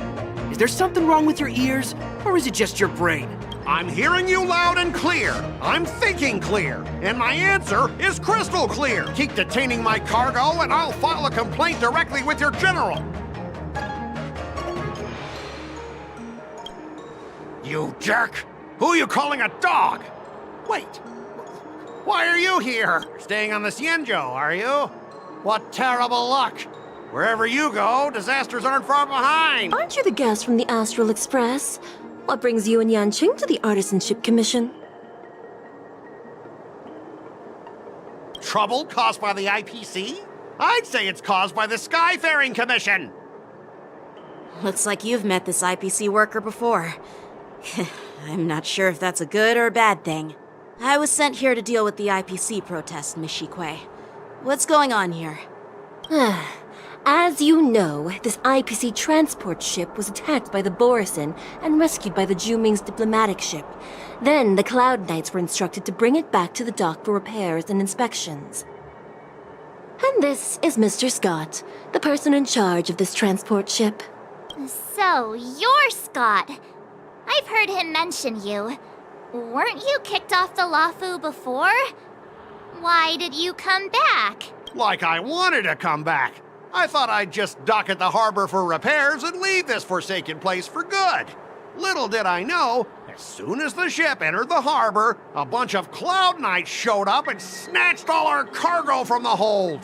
Is there something wrong with your ears, or is it just your brain? I'm hearing you loud and clear. I'm thinking clear. And my answer is crystal clear. Keep detaining my cargo and I'll file a complaint directly with your general. You jerk! Who are you calling a dog? Wait, why are you here? Staying on the Xianzhou, are you? What terrible luck! Wherever you go, disasters aren't far behind! Aren't you the guest from the Astral Express? What brings you and Yanqing to the Artisanship Commission? Trouble caused by the IPC? I'd say it's caused by the Skyfaring Commission! Looks like you've met this IPC worker before. I'm not sure if that's a good or a bad thing. I was sent here to deal with the IPC protest, Miss Shikui. What's going on here? As you know, this IPC transport ship was attacked by the Borisin and rescued by the Juming's diplomatic ship. Then the Cloud Knights were instructed to bring it back to the dock for repairs and inspections. And this is Mr. Scott, the person in charge of this transport ship. So, you're Scott. I've heard him mention you. Weren't you kicked off the Lafu before? Why did you come back? Like I wanted to come back. I thought I'd just dock at the harbor for repairs and leave this forsaken place for good. Little did I know, as soon as the ship entered the harbor, a bunch of Cloud Knights showed up and snatched all our cargo from the hold.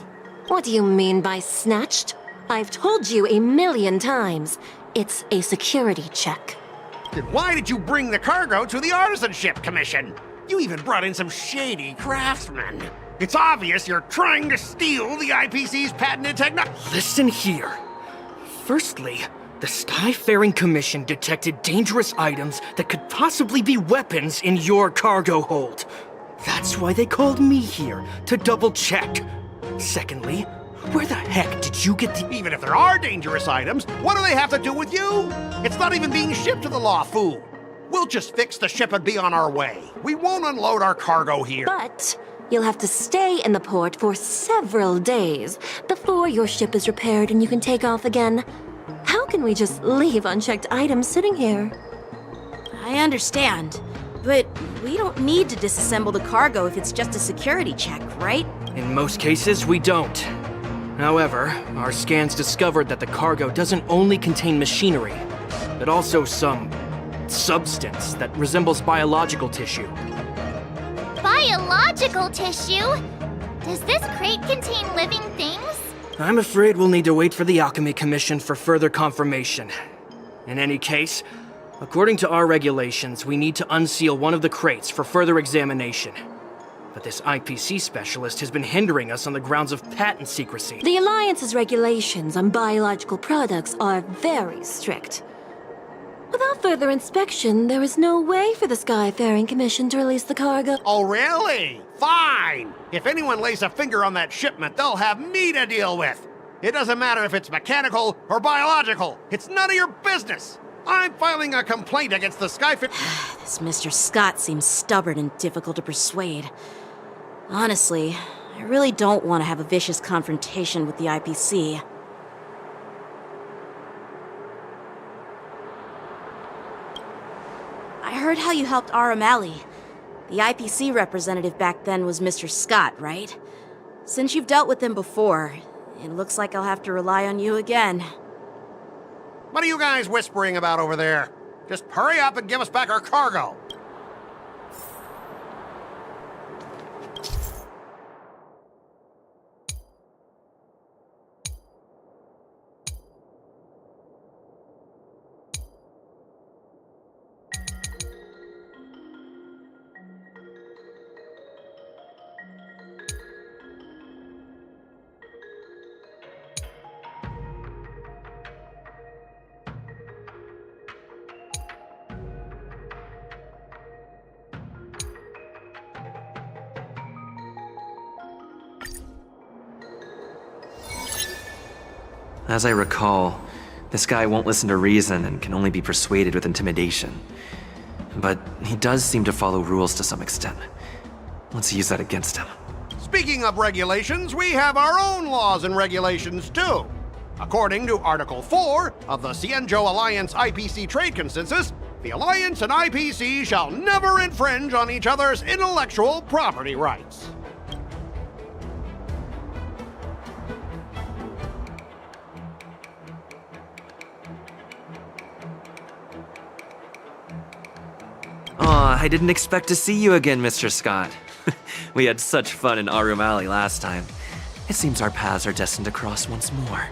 What do you mean by snatched? I've told you 1,000,000 times. It's a security check. Then why did you bring the cargo to the Artisanship Commission? You even brought in some shady craftsmen. It's obvious you're trying to steal the IPC's patented technology. Listen here. Firstly, the Skyfaring Commission detected dangerous items that could possibly be weapons in your cargo hold. That's why they called me here, to double check. Secondly, where the heck did you get the... Even if there are dangerous items, what do they have to do with you? It's not even being shipped to the Lawfu. We'll just fix the ship and be on our way. We won't unload our cargo here. But you'll have to stay in the port for several days before your ship is repaired and you can take off again. How can we just leave unchecked items sitting here? I understand, but we don't need to disassemble the cargo if it's just a security check, right? In most cases, we don't. However, our scans discovered that the cargo doesn't only contain machinery, but also some substance that resembles biological tissue. Biological tissue? Does this crate contain living things? I'm afraid we'll need to wait for the Alchemy Commission for further confirmation. In any case, according to our regulations, we need to unseal one of the crates for further examination. But this IPC specialist has been hindering us on the grounds of patent secrecy. The Alliance's regulations on biological products are very strict. Without further inspection, there is no way for the Skyfaring Commission to release the cargo. Oh, really? Fine! If anyone lays a finger on that shipment, they'll have me to deal with. It doesn't matter if it's mechanical or biological. It's none of your business. I'm filing a complaint against the Skyfaring... This Mr. Scott seems stubborn and difficult to persuade. Honestly, I really don't want to have a vicious confrontation with the IPC. I heard how you helped Aramali. The IPC representative back then was Mr. Scott, right? Since you've dealt with him before, it looks like I'll have to rely on you again. What are you guys whispering about over there? Just hurry up and give us back our cargo. As I recall, this guy won't listen to reason and can only be persuaded with intimidation. But he does seem to follow rules to some extent. Let's use that against him. Speaking of regulations, we have our own laws and regulations too. According to Article 4 of the Cienjo Alliance IPC Trade Consensus, the Alliance and IPC shall never infringe on each other's intellectual property rights. Aw, I didn't expect to see you again, Mr. Scott. We had such fun in Arumali last time. It seems our paths are destined to cross once more.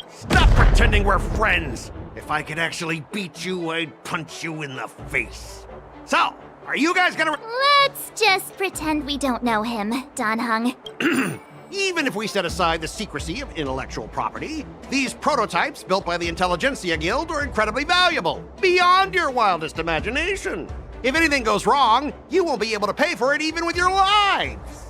Stop pretending we're friends! If I could actually beat you, I'd punch you in the face. So, are you guys gonna... Let's just pretend we don't know him, Dan Hung. Even if we set aside the secrecy of intellectual property, these prototypes built by the Intelligentsia Guild are incredibly valuable, beyond your wildest imagination. If anything goes wrong, you won't be able to pay for it even with your lives.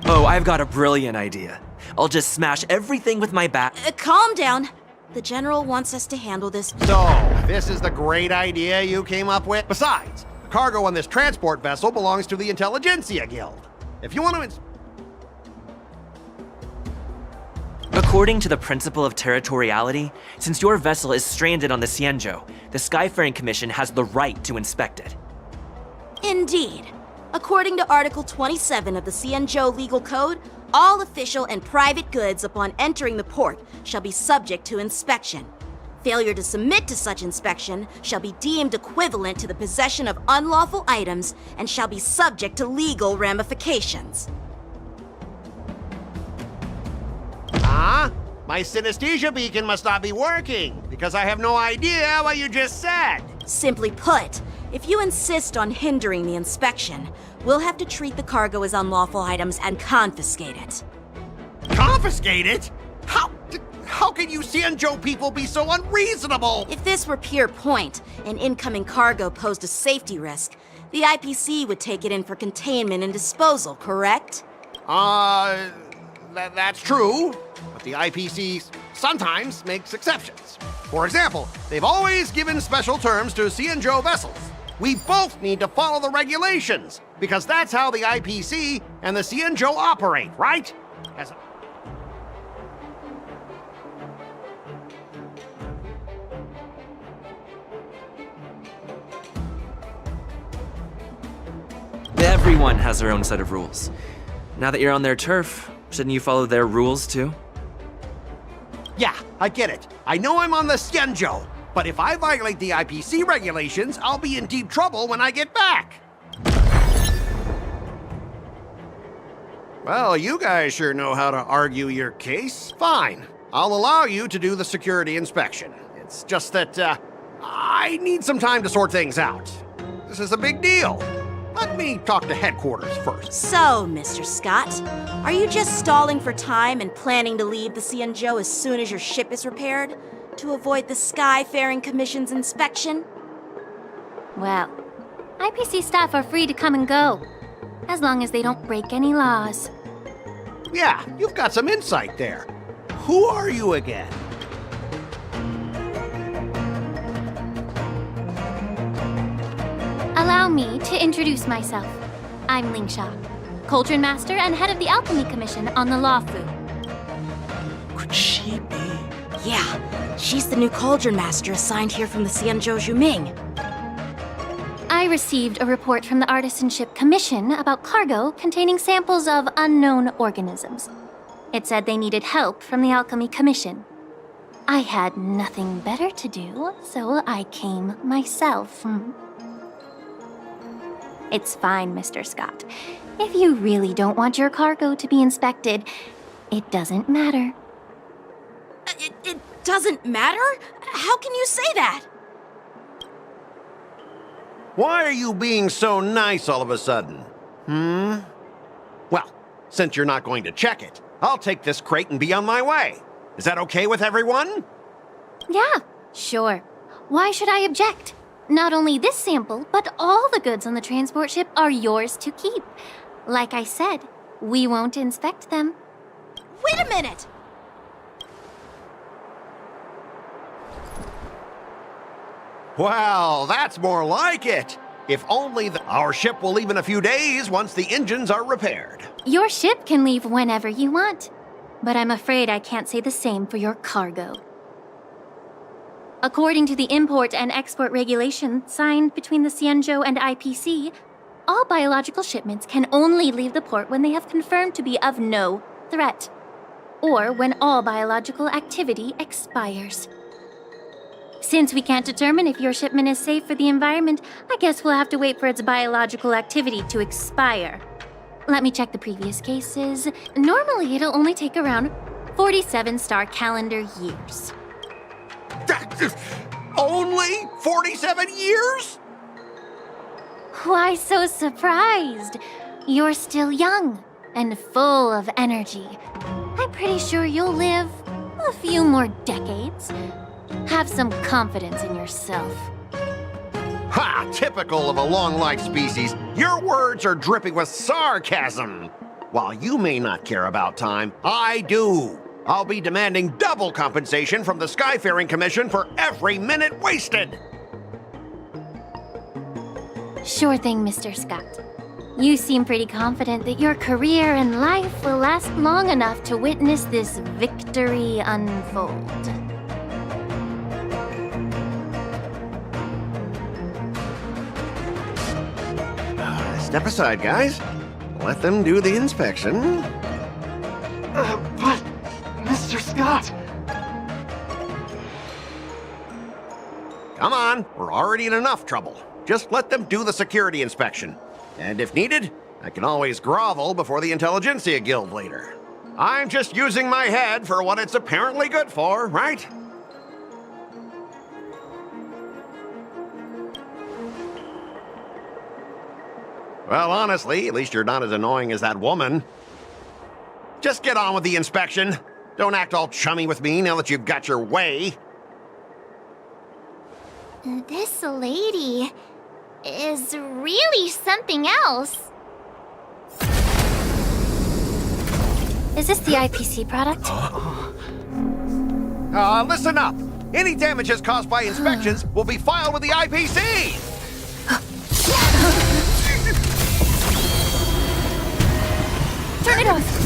Oh, I've got a brilliant idea. I'll just smash everything with my bat. Calm down. The General wants us to handle this. So, this is the great idea you came up with? Besides, the cargo on this transport vessel belongs to the Intelligentsia Guild. If you want to... According to the principle of territoriality, since your vessel is stranded on the Cienjo, the Skyfaring Commission has the right to inspect it. Indeed. According to Article 27 of the Cienjo Legal Code, all official and private goods upon entering the port shall be subject to inspection. Failure to submit to such inspection shall be deemed equivalent to the possession of unlawful items and shall be subject to legal ramifications. Huh? My synesthesia beacon must not be working, because I have no idea what you just said. Simply put, if you insist on hindering the inspection, we'll have to treat the cargo as unlawful items and confiscate it. Confiscate it? How can you Xianzhou people be so unreasonable? If this were pure point, and incoming cargo posed a safety risk, the IPC would take it in for containment and disposal, correct? That's true, but the IPC sometimes makes exceptions. For example, they've always given special terms to Xianzhou vessels. We both need to follow the regulations, because that's how the IPC and the Xianzhou operate, right? Everyone has their own set of rules. Now that you're on their turf, shouldn't you follow their rules too? Yeah, I get it. I know I'm on the Xianzhou, but if I violate the IPC regulations, I'll be in deep trouble when I get back. Well, you guys sure know how to argue your case. Fine. I'll allow you to do the security inspection. It's just that, I need some time to sort things out. This is a big deal. Let me talk to headquarters first. So, Mr. Scott, are you just stalling for time and planning to leave the Xianzhou as soon as your ship is repaired? To avoid the Skyfaring Commission's inspection? Well, IPC staff are free to come and go, as long as they don't break any laws. Yeah, you've got some insight there. Who are you again? Allow me to introduce myself. I'm Lingsha, Cauldron Master and head of the Alchemy Commission on the Lawfu. Could she be? Yeah, she's the new Cauldron Master assigned here from the Xianzhou Zhuming. I received a report from the Artisanship Commission about cargo containing samples of unknown organisms. It said they needed help from the Alchemy Commission. I had nothing better to do, so I came myself. It's fine, Mr. Scott. If you really don't want your cargo to be inspected, it doesn't matter. It doesn't matter? How can you say that? Why are you being so nice all of a sudden? Well, since you're not going to check it, I'll take this crate and be on my way. Is that okay with everyone? Yeah, sure. Why should I object? Not only this sample, but all the goods on the transport ship are yours to keep. Like I said, we won't inspect them. Wait a minute! Well, that's more like it. If only our ship will leave in a few days once the engines are repaired. Your ship can leave whenever you want, but I'm afraid I can't say the same for your cargo. According to the import and export regulations signed between the Xianzhou and IPC, all biological shipments can only leave the port when they have confirmed to be of no threat, or when all biological activity expires. Since we can't determine if your shipment is safe for the environment, I guess we'll have to wait for its biological activity to expire. Let me check the previous cases. Normally, it'll only take around 47 star calendar years. Only 47 years? Why so surprised? You're still young and full of energy. I'm pretty sure you'll live a few more decades. Have some confidence in yourself. Ha! Typical of a long-life species. Your words are dripping with sarcasm. While you may not care about time, I do. I'll be demanding double compensation from the Skyfaring Commission for every minute wasted. Sure thing, Mr. Scott. You seem pretty confident that your career and life will last long enough to witness this victory unfold. Step aside, guys. Let them do the inspection. But, Mr. Scott! Come on, we're already in enough trouble. Just let them do the security inspection. And if needed, I can always grovel before the Intelligentsia Guild later. I'm just using my head for what it's apparently good for, right? Well, honestly, at least you're not as annoying as that woman. Just get on with the inspection. Don't act all chummy with me now that you've got your way. This lady is really something else. Is this the IPC product? Listen up. Any damages caused by inspections will be filed with the IPC. Turn it off!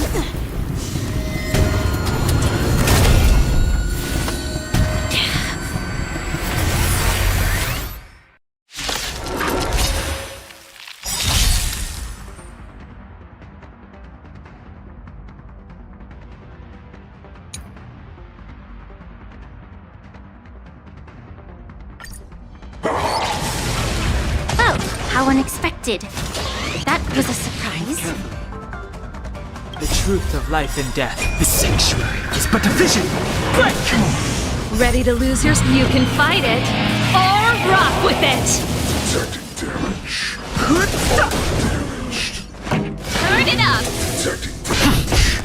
Oh, how unexpected. That was a surprise. The truth of life and death. The sanctuary is but a vision. Break! Ready to lose yours? You can fight it, or rock with it! Detecting damage. Turn it up! Detecting damage.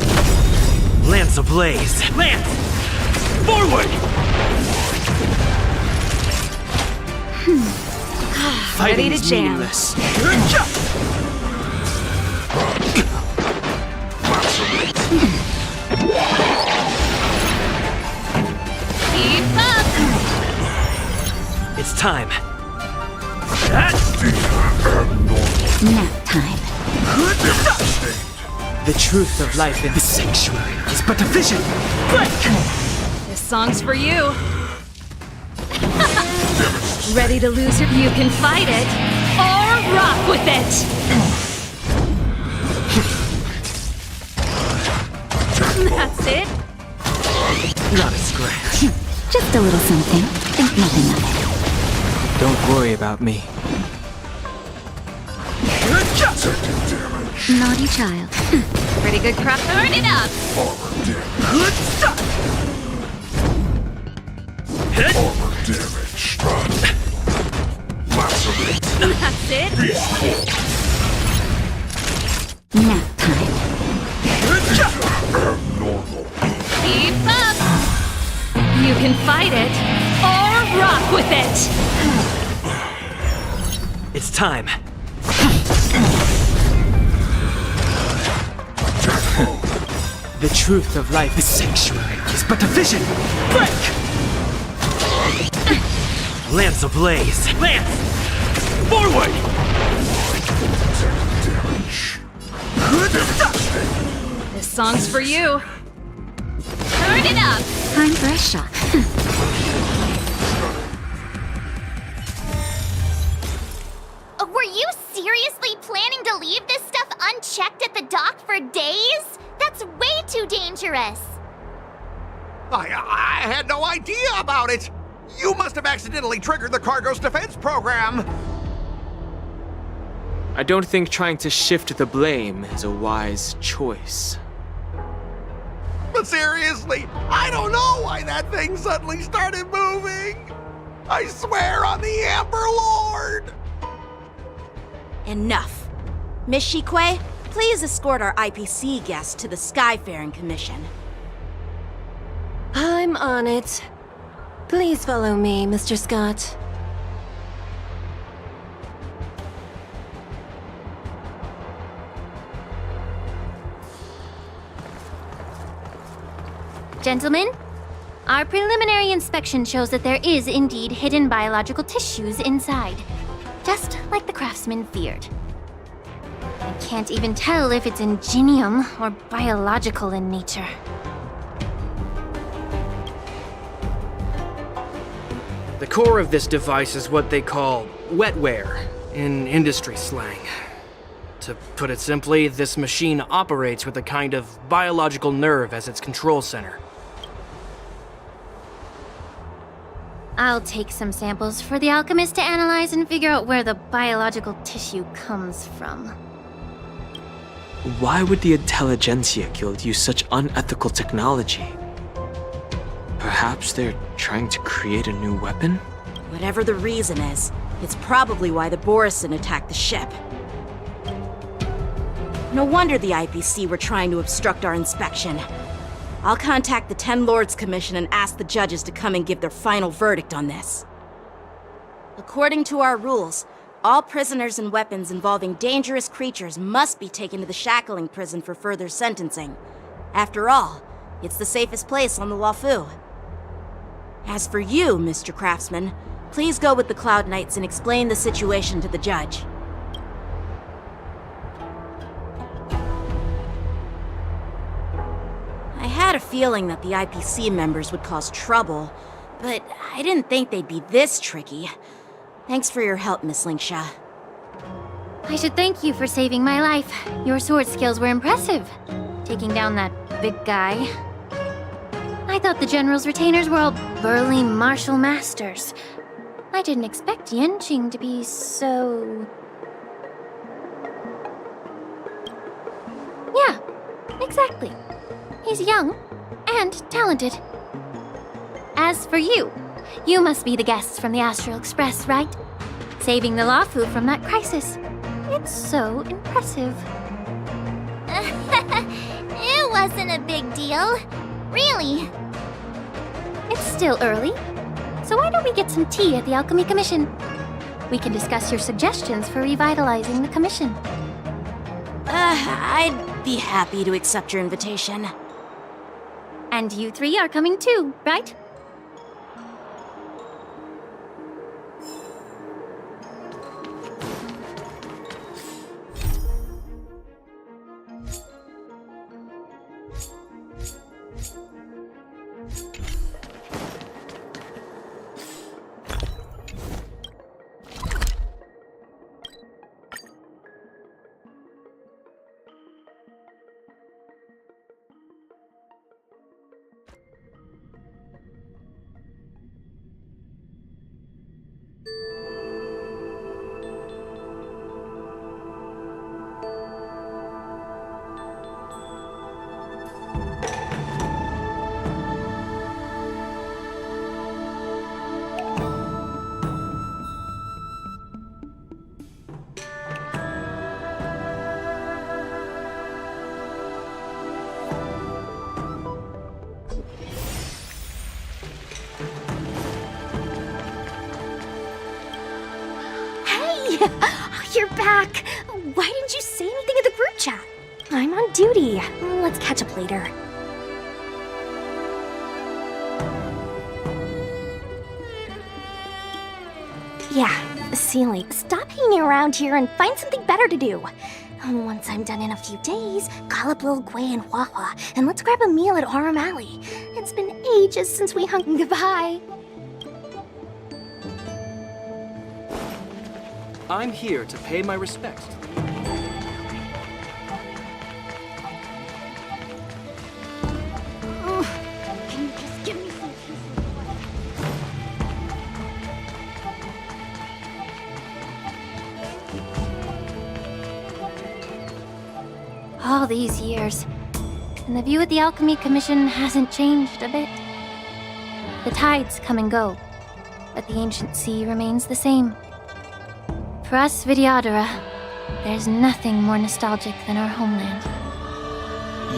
Lance ablaze. Lance! Forward! Ready to jam. Meaningless. Keep up! It's time. Nap time. The truth of life in the sanctuary is but a vision. Break! This song's for you. Ready to lose your... You can fight it, or rock with it! That's it. Not a scratch. Just a little something. Think nothing of it. Don't worry about me. Naughty child. Pretty good crop. Turn it up! That's it. Nap time. Keep up! You can fight it, or rock with it! It's time. The truth of life is sanctuary is but a vision. Break! Lance ablaze. Lance! Forward! This song's for you. Turn it up! Time for a shot. Were you seriously planning to leave this stuff unchecked at the dock for days? That's way too dangerous. I had no idea about it. You must have accidentally triggered the cargo's defense program. I don't think trying to shift the blame is a wise choice. But seriously, I don't know why that thing suddenly started moving. I swear on the Amber Lord. Enough. Miss Shikwe, please escort our IPC guest to the Skyfaring Commission. I'm on it. Please follow me, Mr. Scott. Gentlemen, our preliminary inspection shows that there is indeed hidden biological tissues inside, just like the craftsman feared. I can't even tell if it's ingenium or biological in nature. The core of this device is what they call wetware in industry slang. To put it simply, this machine operates with a kind of biological nerve as its control center. I'll take some samples for the alchemist to analyze and figure out where the biological tissue comes from. Why would the Intelligentsia Guild use such unethical technology? Perhaps they're trying to create a new weapon? Whatever the reason is, it's probably why the Borison attacked the ship. No wonder the IPC were trying to obstruct our inspection. I'll contact the 10 Lords Commission and ask the judges to come and give their final verdict on this. According to our rules, all prisoners and weapons involving dangerous creatures must be taken to the shackling prison for further sentencing. After all, it's the safest place on the Luofu. As for you, Mr. Craftsman, please go with the Cloud Knights and explain the situation to the judge. I had a feeling that the IPC members would cause trouble, but I didn't think they'd be this tricky. Thanks for your help, Miss Lingsha. I should thank you for saving my life. Your sword skills were impressive. Taking down that big guy. I thought the General's retainers were all burly martial masters. I didn't expect Yenqing to be so... Yeah, exactly. He's young and talented. As for you, you must be the guests from the Astral Express, right? Saving the Luofu from that crisis. It's so impressive. It wasn't a big deal. Really. It's still early, so why don't we get some tea at the Alchemy Commission? We can discuss your suggestions for revitalizing the commission. I'd be happy to accept your invitation. And you three are coming too, right? You're back! Why didn't you say anything in the group chat? I'm on duty. Let's catch up later. Yeah, silly. Stop hanging around here and find something better to do. Once I'm done in a few days, call up Lil Gui and Huahua, and let's grab a meal at Aurum Alley. It's been ages since we hung goodbye. I'm here to pay my respects. Can you just give me some peace and quiet? All these years, and the view at the Alchemy Commission hasn't changed a bit. The tides come and go, but the ancient sea remains the same. For us Vidyadhara, there's nothing more nostalgic than our homeland.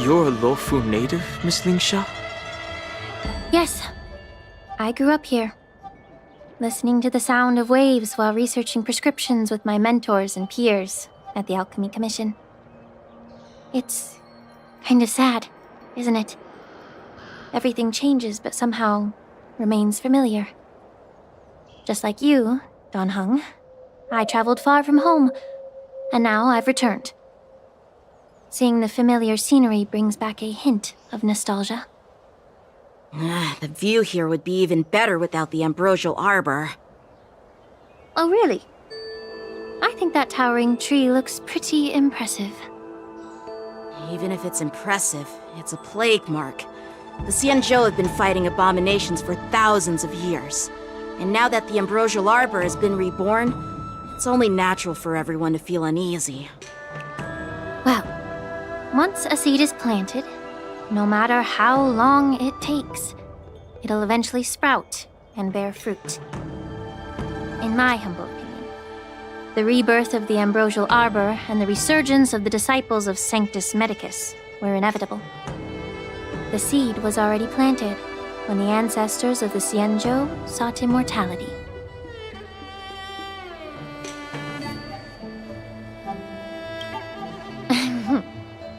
You're a Luofu native, Miss Lingsha? Yes, I grew up here, listening to the sound of waves while researching prescriptions with my mentors and peers at the Alchemy Commission. It's kind of sad, isn't it? Everything changes but somehow remains familiar. Just like you, Don Hung, I traveled far from home, and now I've returned. Seeing the familiar scenery brings back a hint of nostalgia. The view here would be even better without the ambrosial arbor. Oh, really? I think that towering tree looks pretty impressive. Even if it's impressive, it's a plague mark. The Xianzhou have been fighting abominations for thousands of years. And now that the ambrosial arbor has been reborn, it's only natural for everyone to feel uneasy. Well, once a seed is planted, no matter how long it takes, it'll eventually sprout and bear fruit. In my humble opinion, the rebirth of the ambrosial arbor and the resurgence of the disciples of Sanctus Medicus were inevitable. The seed was already planted when the ancestors of the Xianzhou sought immortality.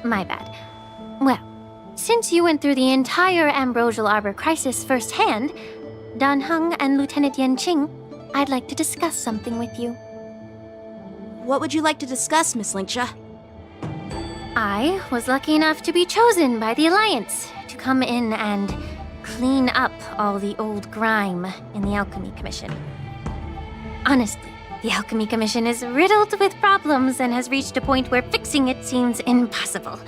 My bad. Well, since you went through the entire Ambrosial Arbor crisis firsthand, Dan Heng and Lieutenant Yanqing, I'd like to discuss something with you. What would you like to discuss, Miss Linksha? I was lucky enough to be chosen by the Alliance to come in and clean up all the old grime in the Alchemy Commission. Honestly, the Alchemy Commission is riddled with problems and has reached a point where fixing it seems impossible.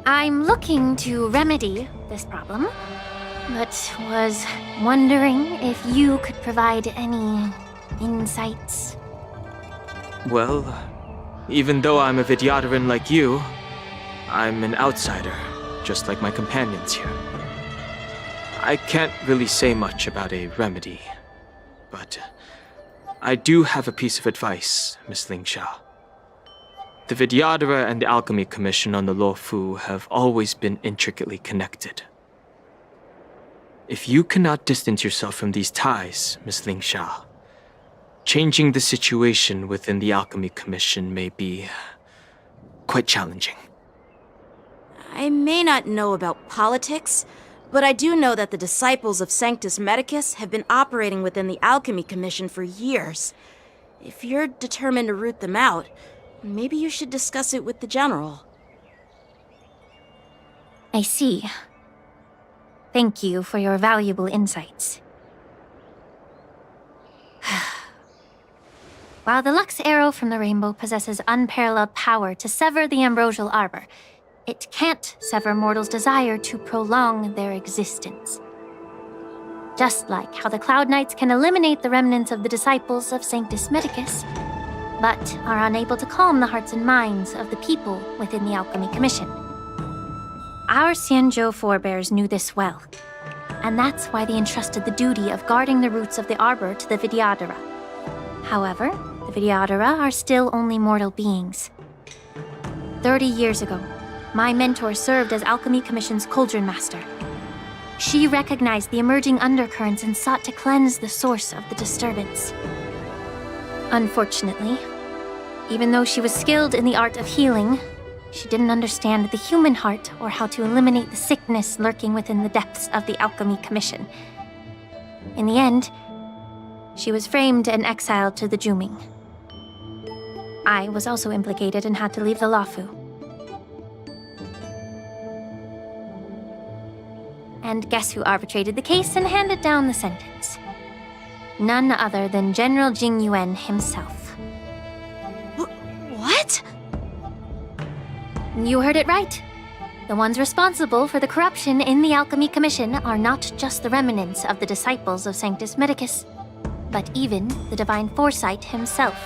I'm looking to remedy this problem, but was wondering if you could provide any insights. Well, even though I'm a Vidyadharan like you, I'm an outsider, just like my companions here. I can't really say much about a remedy, but I do have a piece of advice, Miss Lingsha. The Vidyadhara and the Alchemy Commission on the Luofu have always been intricately connected. If you cannot distance yourself from these ties, Miss Lingsha, changing the situation within the Alchemy Commission may be quite challenging. I may not know about politics, but I do know that the disciples of Sanctus Medicus have been operating within the Alchemy Commission for years. If you're determined to root them out, maybe you should discuss it with the General. I see. Thank you for your valuable insights. While the Lux Arrow from the Rainbow possesses unparalleled power to sever the Ambrosial Arbor, it can't sever mortals' desire to prolong their existence. Just like how the Cloud Knights can eliminate the remnants of the disciples of Sanctus Medicus, but are unable to calm the hearts and minds of the people within the Alchemy Commission. Our Xianzhou forebears knew this well, and that's why they entrusted the duty of guarding the roots of the Arbor to the Vidyadhara. However, the Vidyadhara are still only mortal beings. 30 years ago, my mentor served as Alchemy Commission's Cauldron Master. She recognized the emerging undercurrents and sought to cleanse the source of the disturbance. Unfortunately, even though she was skilled in the art of healing, she didn't understand the human heart or how to eliminate the sickness lurking within the depths of the Alchemy Commission. In the end, she was framed and exiled to the Juming. I was also implicated and had to leave the Luofu. And guess who arbitrated the case and handed down the sentence? None other than General Jing Yuan himself. What? You heard it right. The ones responsible for the corruption in the Alchemy Commission are not just the remnants of the disciples of Sanctus Medicus, but even the Divine Foresight himself.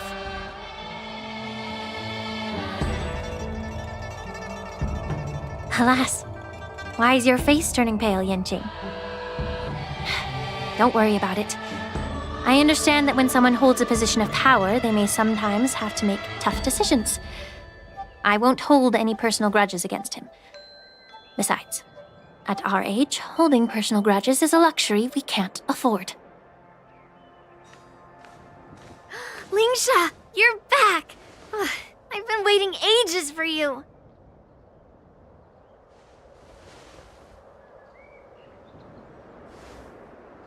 Alas, why is your face turning pale, Yanqing? Don't worry about it. I understand that when someone holds a position of power, they may sometimes have to make tough decisions. I won't hold any personal grudges against him. Besides, at our age, holding personal grudges is a luxury we can't afford. Lingsha, you're back! I've been waiting ages for you.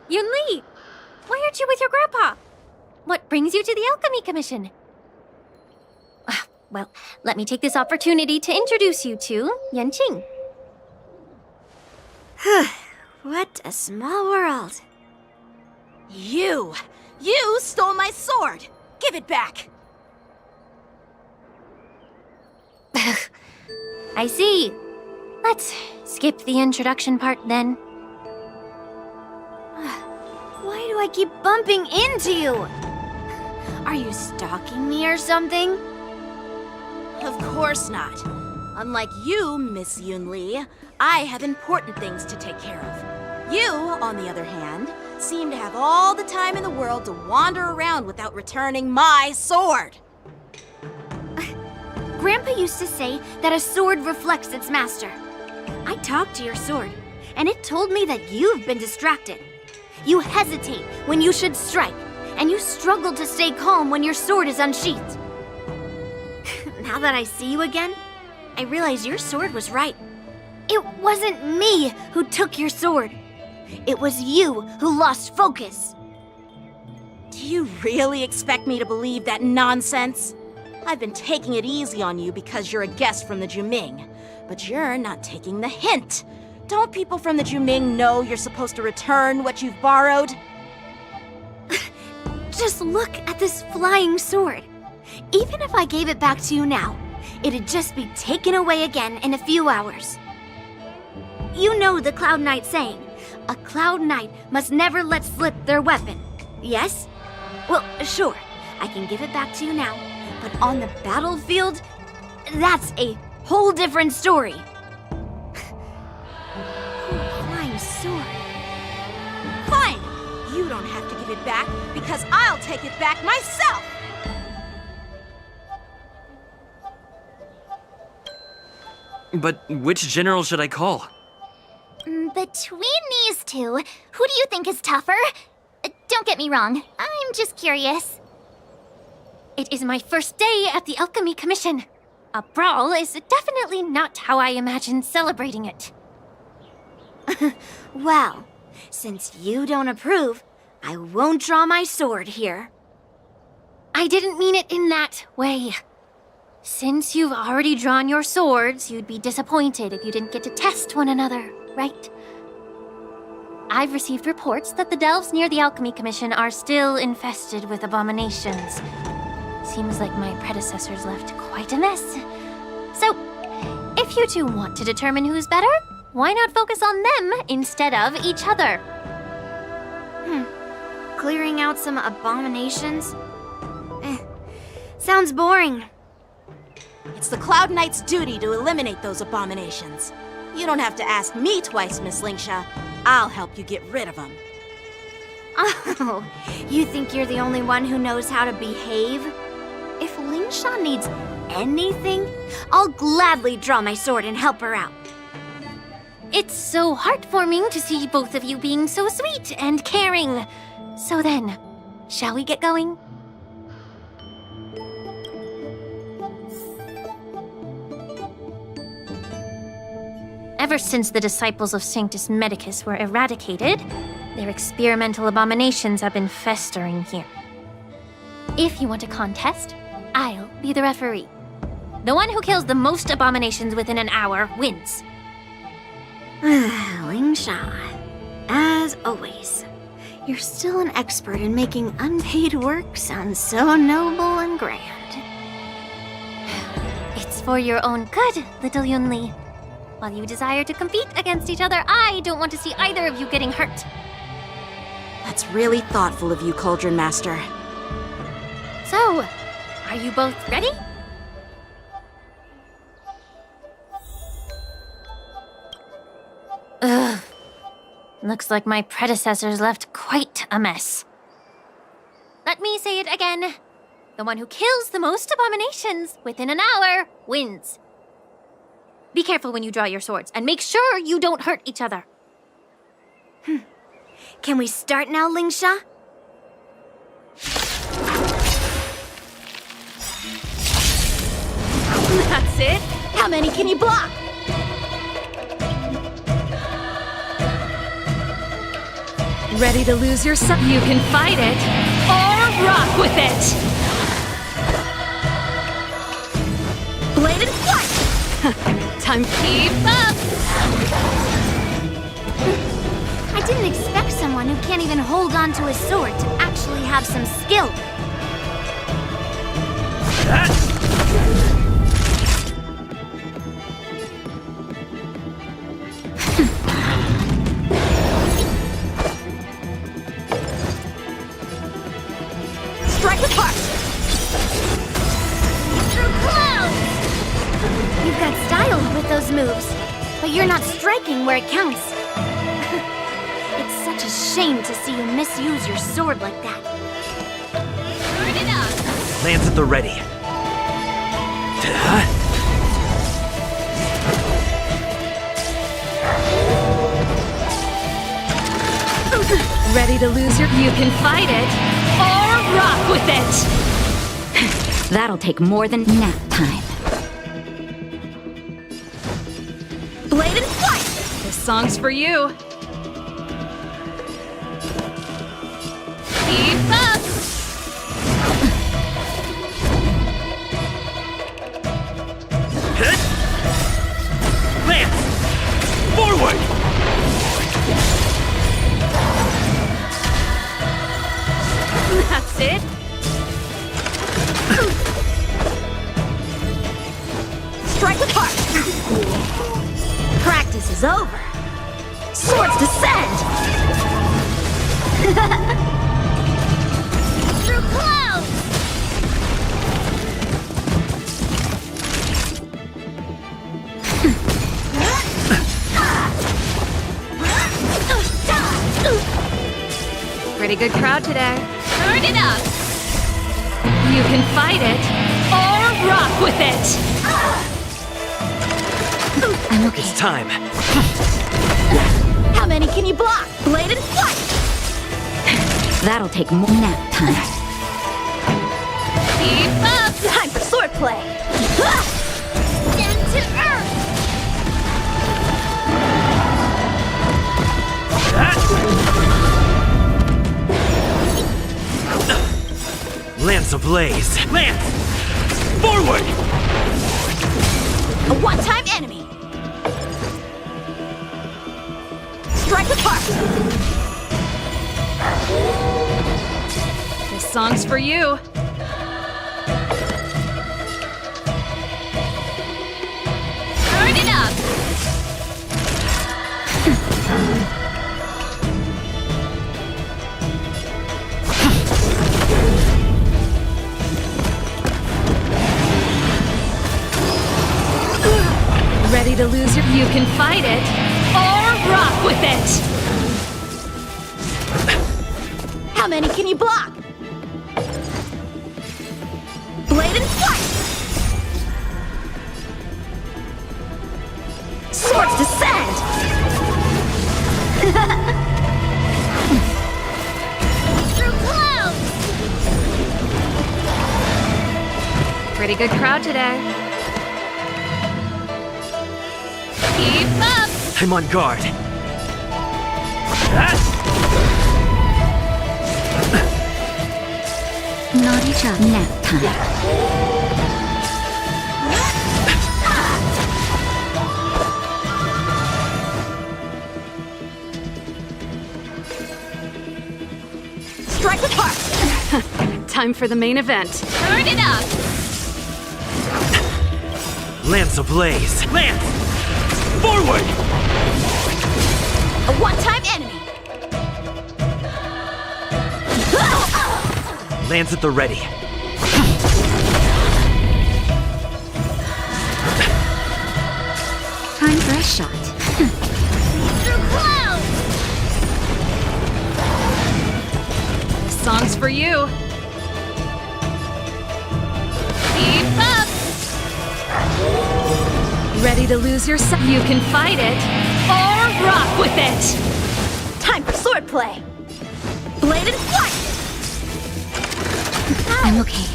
Yunli! Why aren't you with your grandpa? What brings you to the Alchemy Commission? Well, let me take this opportunity to introduce you to Yanqing. What a small world. You stole my sword! Give it back! I see. Let's skip the introduction part then. Why do I keep bumping into you? Are you stalking me or something? Of course not. Unlike you, Miss Yunli, I have important things to take care of. You, on the other hand, seem to have all the time in the world to wander around without returning my sword. Grandpa used to say that a sword reflects its master. I talked to your sword, and it told me that you've been distracted. You hesitate when you should strike, and you struggle to stay calm when your sword is unsheathed. Now that I see you again, I realize your sword was right. It wasn't me who took your sword. It was you who lost focus. Do you really expect me to believe that nonsense? I've been taking it easy on you because you're a guest from the Juming, but you're not taking the hint. Don't people from the Juming know you're supposed to return what you've borrowed? Just look at this flying sword. Even if I gave it back to you now, it'd just be taken away again in a few hours. You know the Cloud Knight saying, a Cloud Knight must never let slip their weapon, yes? Well, sure, I can give it back to you now, but on the battlefield, that's a whole different story. Flying sword. Fine! You don't have to give it back, because I'll take it back myself! But which general should I call? Between these two, who do you think is tougher? Don't get me wrong, I'm just curious. It is my first day at the Alchemy Commission. A brawl is definitely not how I imagined celebrating it. Well, since you don't approve, I won't draw my sword here. I didn't mean it in that way. Since you've already drawn your swords, you'd be disappointed if you didn't get to test one another, right? I've received reports that the delves near the Alchemy Commission are still infested with abominations. Seems like my predecessors left quite a mess. So, if you two want to determine who's better, why not focus on them instead of each other? Clearing out some abominations? Sounds boring. It's the Cloud Knight's duty to eliminate those abominations. You don't have to ask me twice, Miss Lingsha. I'll help you get rid of them. Oh, you think you're the only one who knows how to behave? If Lingsha needs anything, I'll gladly draw my sword and help her out. It's so heartwarming to see both of you being so sweet and caring. So then, shall we get going? Ever since the disciples of Sanctus Medicus were eradicated, their experimental abominations have been festering here. If you want a contest, I'll be the referee. The one who kills the most abominations within an hour wins. Lingsha, as always, you're still an expert in making unpaid work sound so noble and grand. It's for your own good, little Yunli. While you desire to compete against each other, I don't want to see either of you getting hurt. That's really thoughtful of you, Cauldron Master. So, are you both ready? Ugh. Looks like my predecessors left quite a mess. Let me say it again. The one who kills the most abominations within an hour wins. Be careful when you draw your swords, and make sure you don't hurt each other. Can we start now, Lingsha? That's it. How many can you block? Ready to lose yourself? You can fight it, or rock with it! Bladed flight! Time, keep up! I didn't expect someone who can't even hold on to his sword to actually have some skill. Strike with heart! Through clouds! You've got style with those moves, but you're not striking where it counts. It's such a shame to see you misuse your sword like that. Turn it up! Lance at the ready. Ready to lose your... You can fight it, or rock with it! That'll take more than nap time. Blade and fight! This song's for you. Keep up! Hit! Lance! Forward! That's it. Strike with heart! Practice is over. Swords descend! Through clouds! Pretty good crowd today. Turn it up! You can fight it, or rock with it! I'm okay. It's time. How many can you block? Blade and fight! That'll take more nap time. Keep up! Time for swordplay! Down to earth! Lance ablaze! Lance! Forward! A one-time enemy! Strike with heart! This song's for you. Turn it up! Ready to lose your... You can fight it, or rock with it! How many can you block? Blade and fight! Swords descend! Through clouds! Pretty good crowd today. Keep up! I'm on guard. Naughty job. Nap time. Strike with heart! Time for the main event. Turn it up! Lance ablaze! Lance! Forward! A one-time enemy! Lance at the ready. Time for a shot. Through clouds! This song's for you. Keep up! Ready to lose yourself? You can fight it, or rock with it! Time for swordplay! Blade and fight! I'm okay.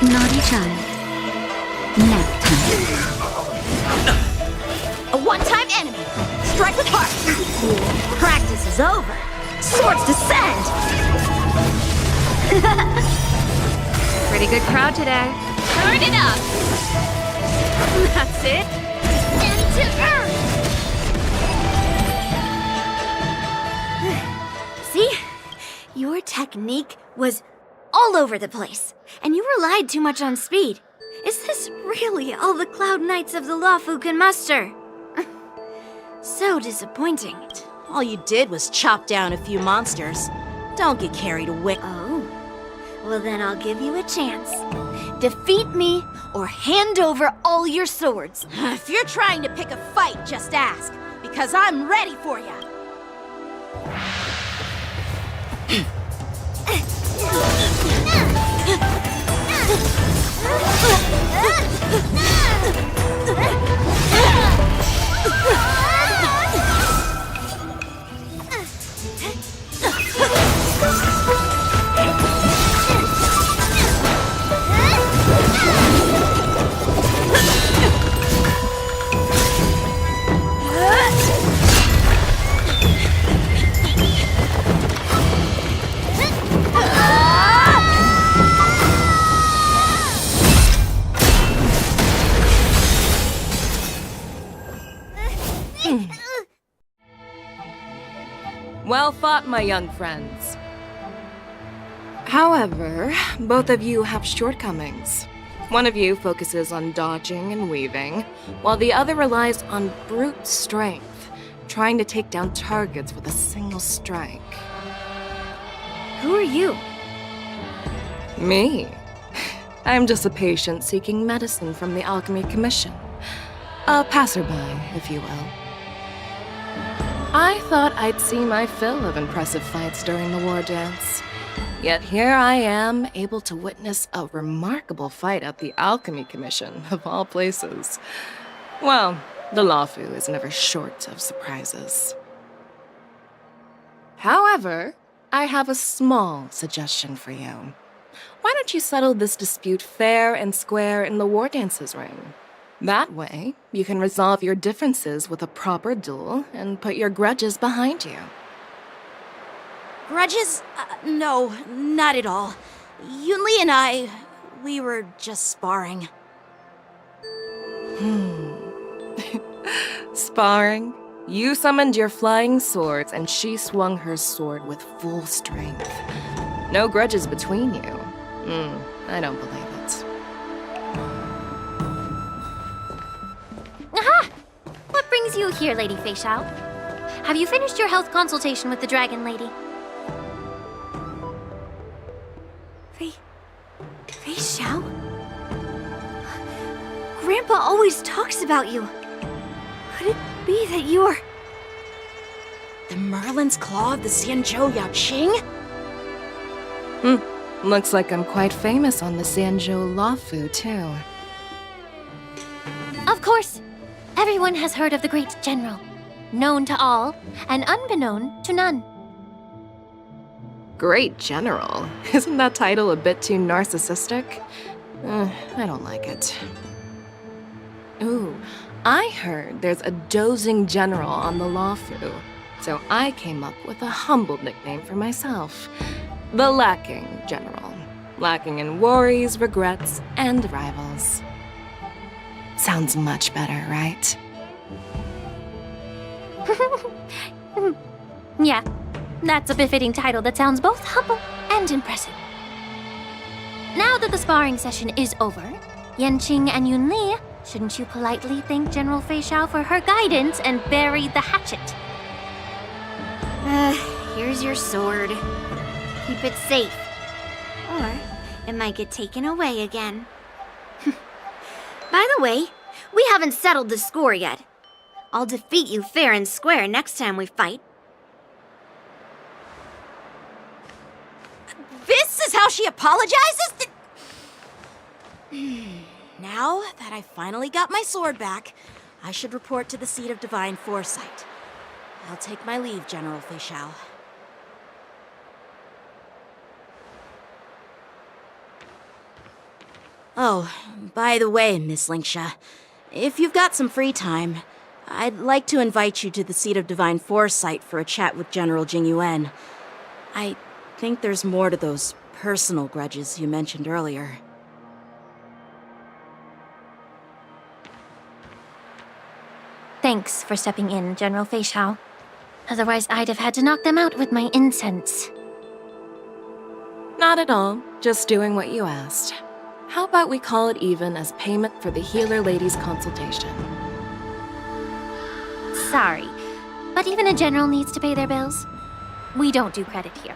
Naughty child. Nap time. A one-time enemy! Strike with heart! Practice is over! Swords descend! Pretty good crowd today. Turn it up! That's it. Into earth! See? Your technique was all over the place, and you relied too much on speed. Is this really all the Cloud Knights of the Lawfu can muster? So disappointing. All you did was chop down a few monsters. Don't get carried away. Oh. Well, then I'll give you a chance. Defeat me, or hand over all your swords. If you're trying to pick a fight, just ask, because I'm ready for you. Well fought, my young friends. However, both of you have shortcomings. One of you focuses on dodging and weaving, while the other relies on brute strength, trying to take down targets with a single strike. Who are you? Me? I'm just a patient seeking medicine from the Alchemy Commission. A passerby, if you will. I thought I'd see my fill of impressive fights during the war dance. Yet here I am, able to witness a remarkable fight at the Alchemy Commission, of all places. Well, the Lawfu is never short of surprises. However, I have a small suggestion for you. Why don't you settle this dispute fair and square in the war dances ring? That way, you can resolve your differences with a proper duel and put your grudges behind you. Grudges? No, not at all. Yunli and we were just sparring. Sparring? You summoned your flying swords and she swung her sword with full strength. No grudges between you. I don't believe it. Aha! What brings you here, Lady Fei Xiao? Have you finished your health consultation with the Dragon Lady? Fei Xiao? Grandpa always talks about you. Could it be that you are... The Merlin's Claw of the Xianzhou Yaoqing? Looks like I'm quite famous on the Xianzhou Lawfu, too. Of course. Everyone has heard of the great general. Known to all, and unbeknown to none. Great General? Isn't that title a bit too narcissistic? I don't like it. Ooh, I heard there's a dozing general on the Lawfu, so I came up with a humble nickname for myself. The Lacking General. Lacking in worries, regrets, and rivals. Sounds much better, right? Yeah, that's a befitting title that sounds both humble and impressive. Now that the sparring session is over, Yanqing and Yunli, shouldn't you politely thank General Fei Xiao for her guidance and bury the hatchet? Here's your sword. Keep it safe. Or it might get taken away again. By the way, we haven't settled the score yet. I'll defeat you fair and square next time we fight. This is how she apologizes? Now that I finally got my sword back, I should report to the seat of divine foresight. I'll take my leave, General Fei Xiao. Oh, by the way, Miss Linksha, if you've got some free time, I'd like to invite you to the seat of divine foresight for a chat with General Jing Yuan. I think there's more to those personal grudges you mentioned earlier. Thanks for stepping in, General Fei Xiao. Otherwise, I'd have had to knock them out with my incense. Not at all. Just doing what you asked. How about we call it even as payment for the healer lady's consultation? Sorry, but even a general needs to pay their bills. We don't do credit here.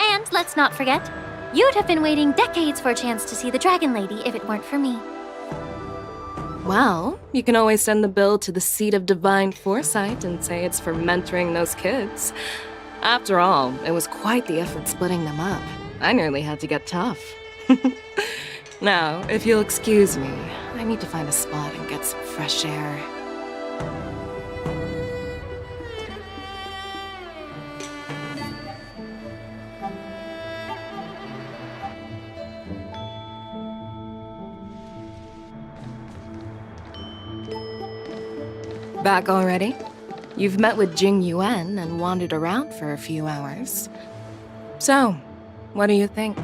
And let's not forget, you'd have been waiting decades for a chance to see the Dragon Lady if it weren't for me. Well, you can always send the bill to the seat of divine foresight and say it's for mentoring those kids. After all, it was quite the effort splitting them up. I nearly had to get tough. Now, if you'll excuse me, I need to find a spot and get some fresh air. Back already? You've met with Jing Yuan and wandered around for a few hours. So, what do you think?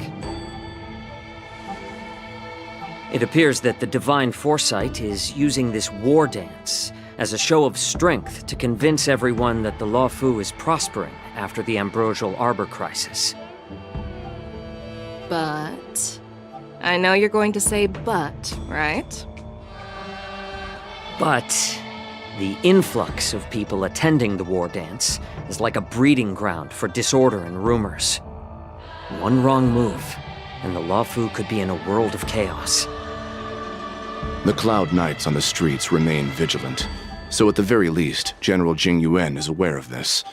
It appears that the Divine Foresight is using this war dance as a show of strength to convince everyone that the Luofu is prospering after the Ambrosial Arbor crisis. But... I know you're going to say but, right? But the influx of people attending the war dance is like a breeding ground for disorder and rumors. One wrong move, and the Luofu could be in a world of chaos. The Cloud Knights on the streets remain vigilant, so at the very least, General Jing Yuan is aware of this.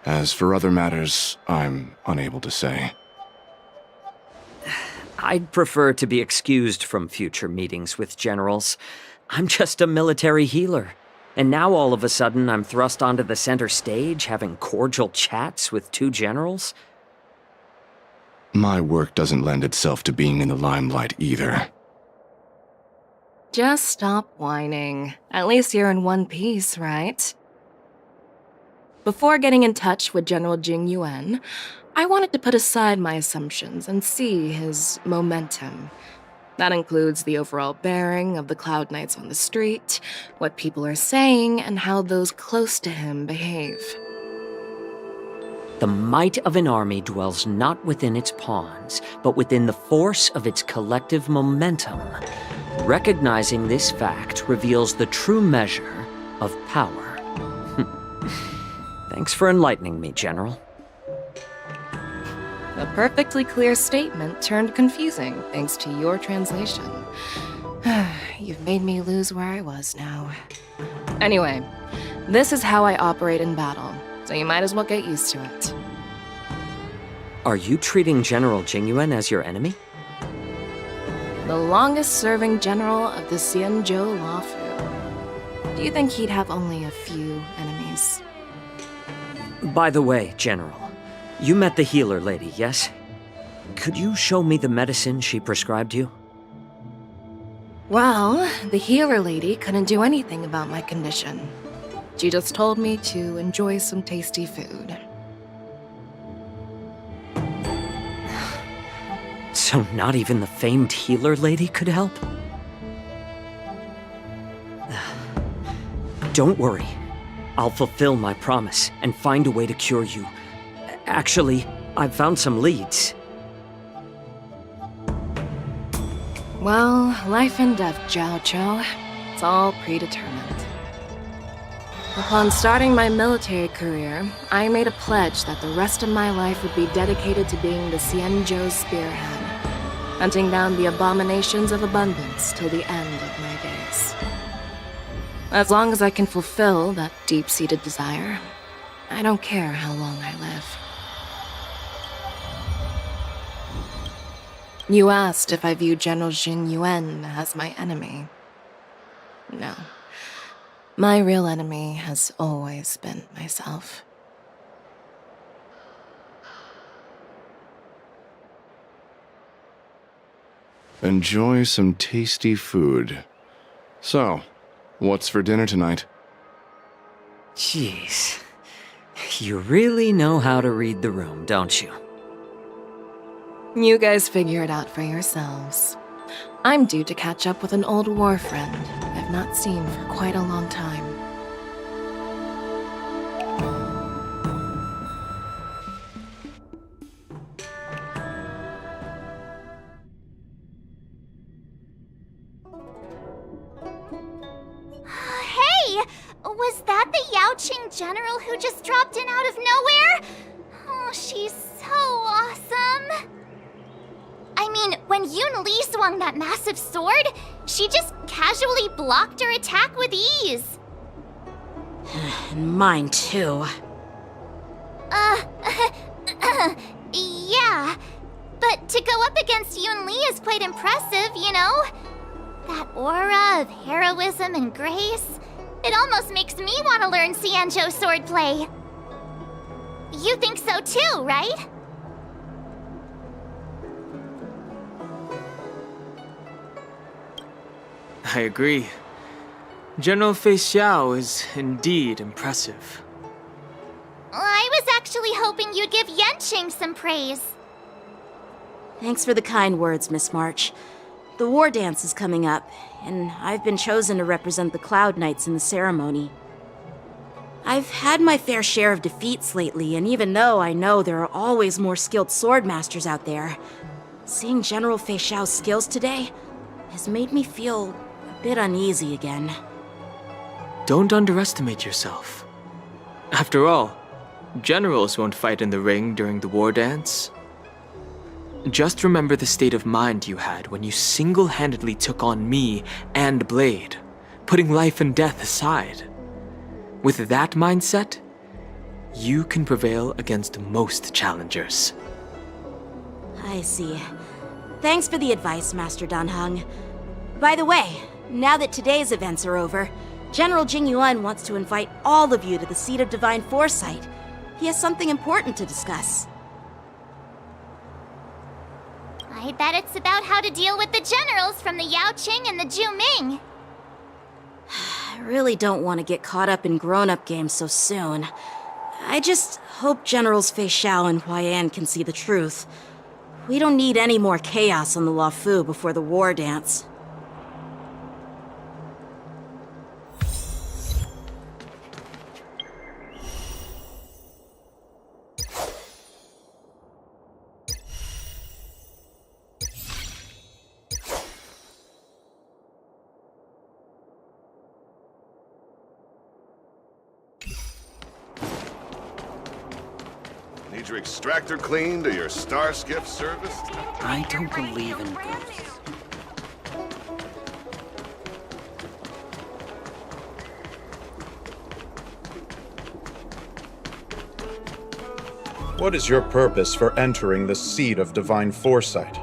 As for other matters, I'm unable to say. I'd prefer to be excused from future meetings with generals. I'm just a military healer. And now all of a sudden I'm thrust onto the center stage having cordial chats with two generals? My work doesn't lend itself to being in the limelight either. Just stop whining. At least you're in one piece, right? Before getting in touch with General Jing Yuan, I wanted to put aside my assumptions and see his momentum. That includes the overall bearing of the Cloud Knights on the street, what people are saying, and how those close to him behave. The might of an army dwells not within its pawns, but within the force of its collective momentum. Recognizing this fact reveals the true measure of power. Thanks for enlightening me, General. A perfectly clear statement turned confusing thanks to your translation. You've made me lose where I was now. Anyway, this is how I operate in battle, so you might as well get used to it. Are you treating General Jing Yuan as your enemy? The longest-serving general of the Xianzhou Luofu. Do you think he'd have only a few enemies? By the way, General, you met the healer lady, yes? Could you show me the medicine she prescribed you? Well, the healer lady couldn't do anything about my condition. She just told me to enjoy some tasty food. So not even the famed healer lady could help? Don't worry. I'll fulfill my promise and find a way to cure you. Actually, I've found some leads. Well, life and death, Zhao Chou. It's all predetermined. Upon starting my military career, I made a pledge that the rest of my life would be dedicated to being the Xianzhou spearhead, hunting down the abominations of abundance till the end of my days. As long as I can fulfill that deep-seated desire, I don't care how long I live. You asked if I view General Jing Yuan as my enemy. No. My real enemy has always been myself. Enjoy some tasty food. So, what's for dinner tonight? Jeez. You really know how to read the room, don't you? You guys figure it out for yourselves. I'm due to catch up with an old war friend I've not seen for quite a long time. Hey! Was that the Yaoqing general who just dropped in out of nowhere? Oh, she's so awesome! I mean, when Yun Li swung that massive sword, she just casually blocked her attack with ease. Mine too. Yeah. But to go up against Yun Li is quite impressive, you know? That aura of heroism and grace, it almost makes me want to learn Xianzhou swordplay. You think so too, right? I agree. General Fei Xiao is indeed impressive. I was actually hoping you'd give Yenqing some praise. Thanks for the kind words, Miss March. The war dance is coming up, and I've been chosen to represent the Cloud Knights in the ceremony. I've had my fair share of defeats lately, and even though I know there are always more skilled swordmasters out there, seeing General Fei Xiao's skills today has made me feel a bit uneasy again. Don't underestimate yourself. After all, generals won't fight in the ring during the war dance. Just remember the state of mind you had when you single-handedly took on me and Blade, putting life and death aside. With that mindset, you can prevail against most challengers. I see. Thanks for the advice, Master Danheng. By the way, now that today's events are over, General Jingyuan wants to invite all of you to the Seat of Divine Foresight. He has something important to discuss. I bet it's about how to deal with the generals from the Yaoqing and the Zhuming. I really don't want to get caught up in grown-up games so soon. I just hope Generals Fei Xiao and Huaiyan can see the truth. We don't need any more chaos on the Luofu before the war dance. Need your extractor cleaned or your star skiff serviced? I don't believe in ghosts. What is your purpose for entering the Seat of Divine Foresight?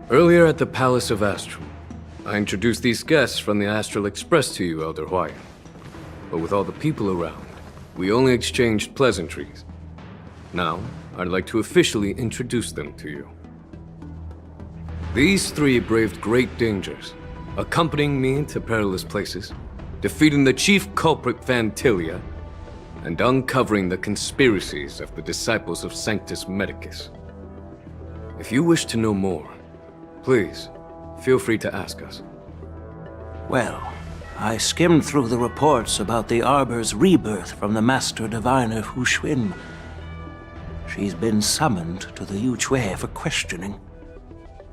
Earlier at the Palace of Astral, I introduced these guests from the Astral Express to you, Elder Huaiyan. But with all the people around, we only exchanged pleasantries. Now, I'd like to officially introduce them to you. These three braved great dangers, accompanying me to perilous places, defeating the chief culprit Fantilia, and uncovering the conspiracies of the disciples of Sanctus Medicus. If you wish to know more, please, feel free to ask us. Well, I skimmed through the reports about the Arbor's rebirth from the Master Diviner Hu Xuan. She's been summoned to the Yuchui for questioning.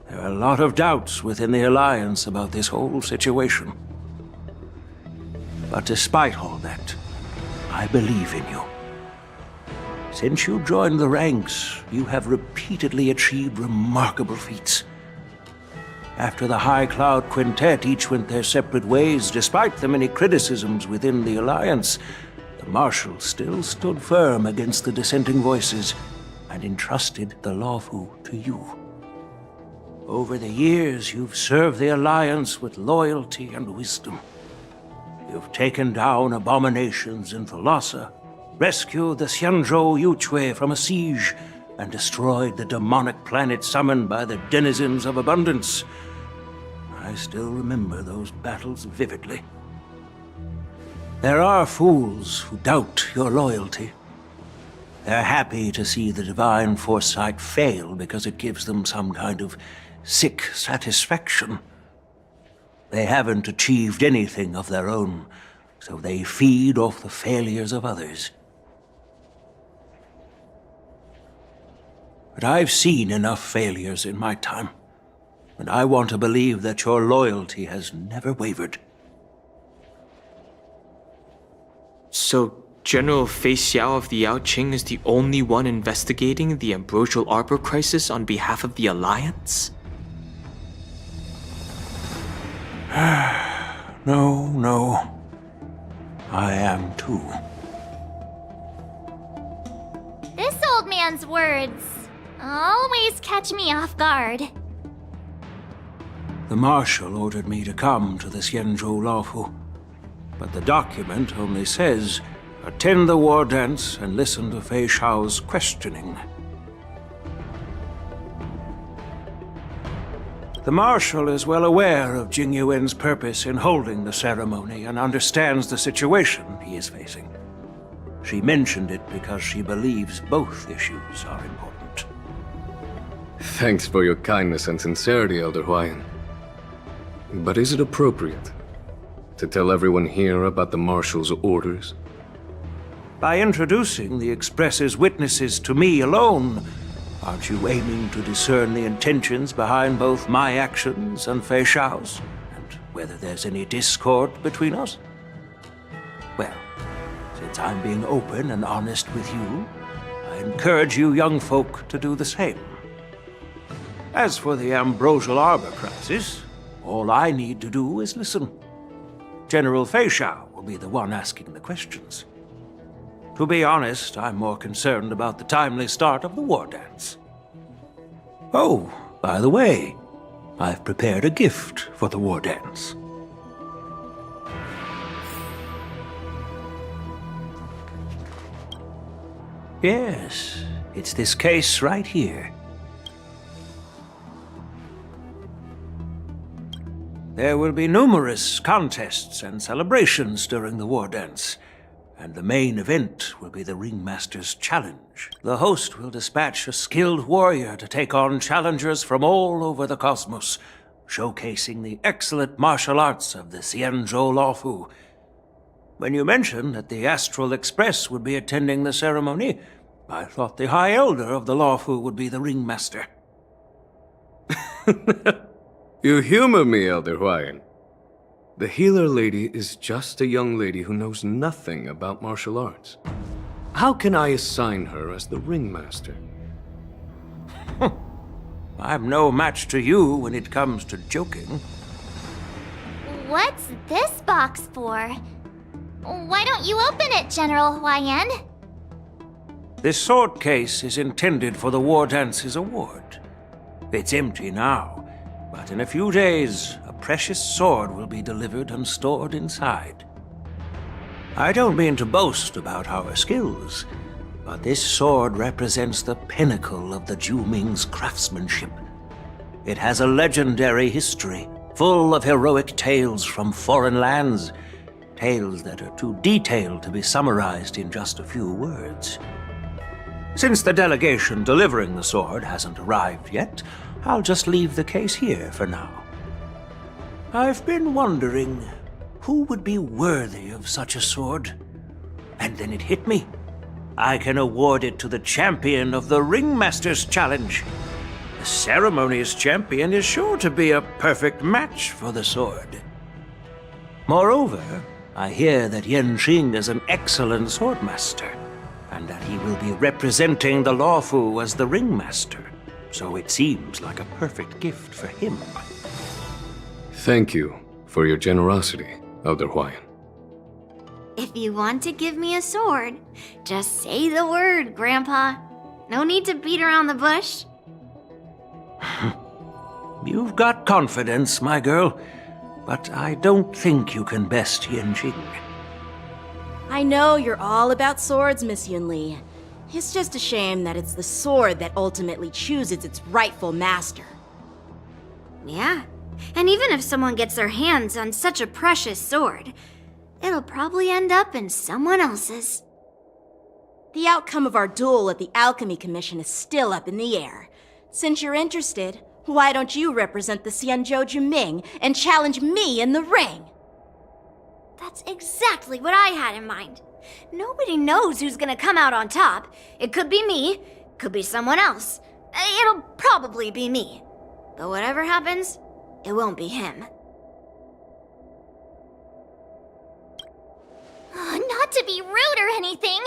There are a lot of doubts within the Alliance about this whole situation. But despite all that, I believe in you. Since you joined the ranks, you have repeatedly achieved remarkable feats. After the High Cloud Quintet each went their separate ways, despite the many criticisms within the Alliance, the Marshal still stood firm against the dissenting voices and entrusted the Luofu to you. Over the years, you've served the Alliance with loyalty and wisdom. You've taken down abominations in Thalassa, rescued the Xianzhou Yuchui from a siege, and destroyed the demonic planet summoned by the denizens of abundance. I still remember those battles vividly. There are fools who doubt your loyalty. They're happy to see the divine foresight fail because it gives them some kind of sick satisfaction. They haven't achieved anything of their own, so they feed off the failures of others. But I've seen enough failures in my time, and I want to believe that your loyalty has never wavered. So, General Fei Xiao of the Yaoqing is the only one investigating the Ambrosial Arbor crisis on behalf of the Alliance? No. I am too. This old man's words always catch me off guard. The Marshal ordered me to come to the Xianzhou Laofu, but the document only says, attend the war dance and listen to Fei Shao's questioning. The Marshal is well aware of Jing Yuan's purpose in holding the ceremony and understands the situation he is facing. She mentioned it because she believes both issues are important. Thanks for your kindness and sincerity, Elder Huayan. But is it appropriate to tell everyone here about the Marshal's orders? By introducing the Express's witnesses to me alone, aren't you aiming to discern the intentions behind both my actions and Fei Shao's? And whether there's any discord between us? Well, since I'm being open and honest with you, I encourage you young folk to do the same. As for the Ambrosial Arbor crisis, all I need to do is listen. General Fei Shao will be the one asking the questions. To be honest, I'm more concerned about the timely start of the war dance. Oh, by the way, I've prepared a gift for the war dance. Yes, it's this case right here. There will be numerous contests and celebrations during the war dance, and the main event will be the Ringmaster's Challenge. The host will dispatch a skilled warrior to take on challengers from all over the cosmos, showcasing the excellent martial arts of the Xianzhou Laofu. When you mentioned that the Astral Express would be attending the ceremony, I thought the High Elder of the Laofu would be the Ringmaster. You humor me, Elder Huayan. The healer lady is just a young lady who knows nothing about martial arts. How can I assign her as the ringmaster? I'm no match to you when it comes to joking. What's this box for? Why don't you open it, General Huayan? This sword case is intended for the War Dance's award. It's empty now, but in a few days, a precious sword will be delivered and stored inside. I don't mean to boast about our skills, but this sword represents the pinnacle of the Zhuming's craftsmanship. It has a legendary history, full of heroic tales from foreign lands, tales that are too detailed to be summarized in just a few words. Since the delegation delivering the sword hasn't arrived yet, I'll just leave the case here for now. I've been wondering who would be worthy of such a sword. And then it hit me. I can award it to the champion of the Ringmaster's Challenge. The ceremony's champion is sure to be a perfect match for the sword. Moreover, I hear that Yan Xing is an excellent swordmaster, and that he will be representing the Laofu as the Ringmaster. So it seems like a perfect gift for him. Thank you for your generosity, Elder Huayan. If you want to give me a sword, just say the word, Grandpa. No need to beat around the bush. You've got confidence, my girl, but I don't think you can best Yan Xing. I know you're all about swords, Miss Yunli. It's just a shame that it's the sword that ultimately chooses its rightful master. Yeah, and even if someone gets their hands on such a precious sword, it'll probably end up in someone else's. The outcome of our duel at the Alchemy Commission is still up in the air. Since you're interested, why don't you represent the Xianzhou Juming and challenge me in the ring? That's exactly what I had in mind. Nobody knows who's gonna come out on top. It could be me, could be someone else. It'll probably be me. But whatever happens, it won't be him. Not to be rude or anything,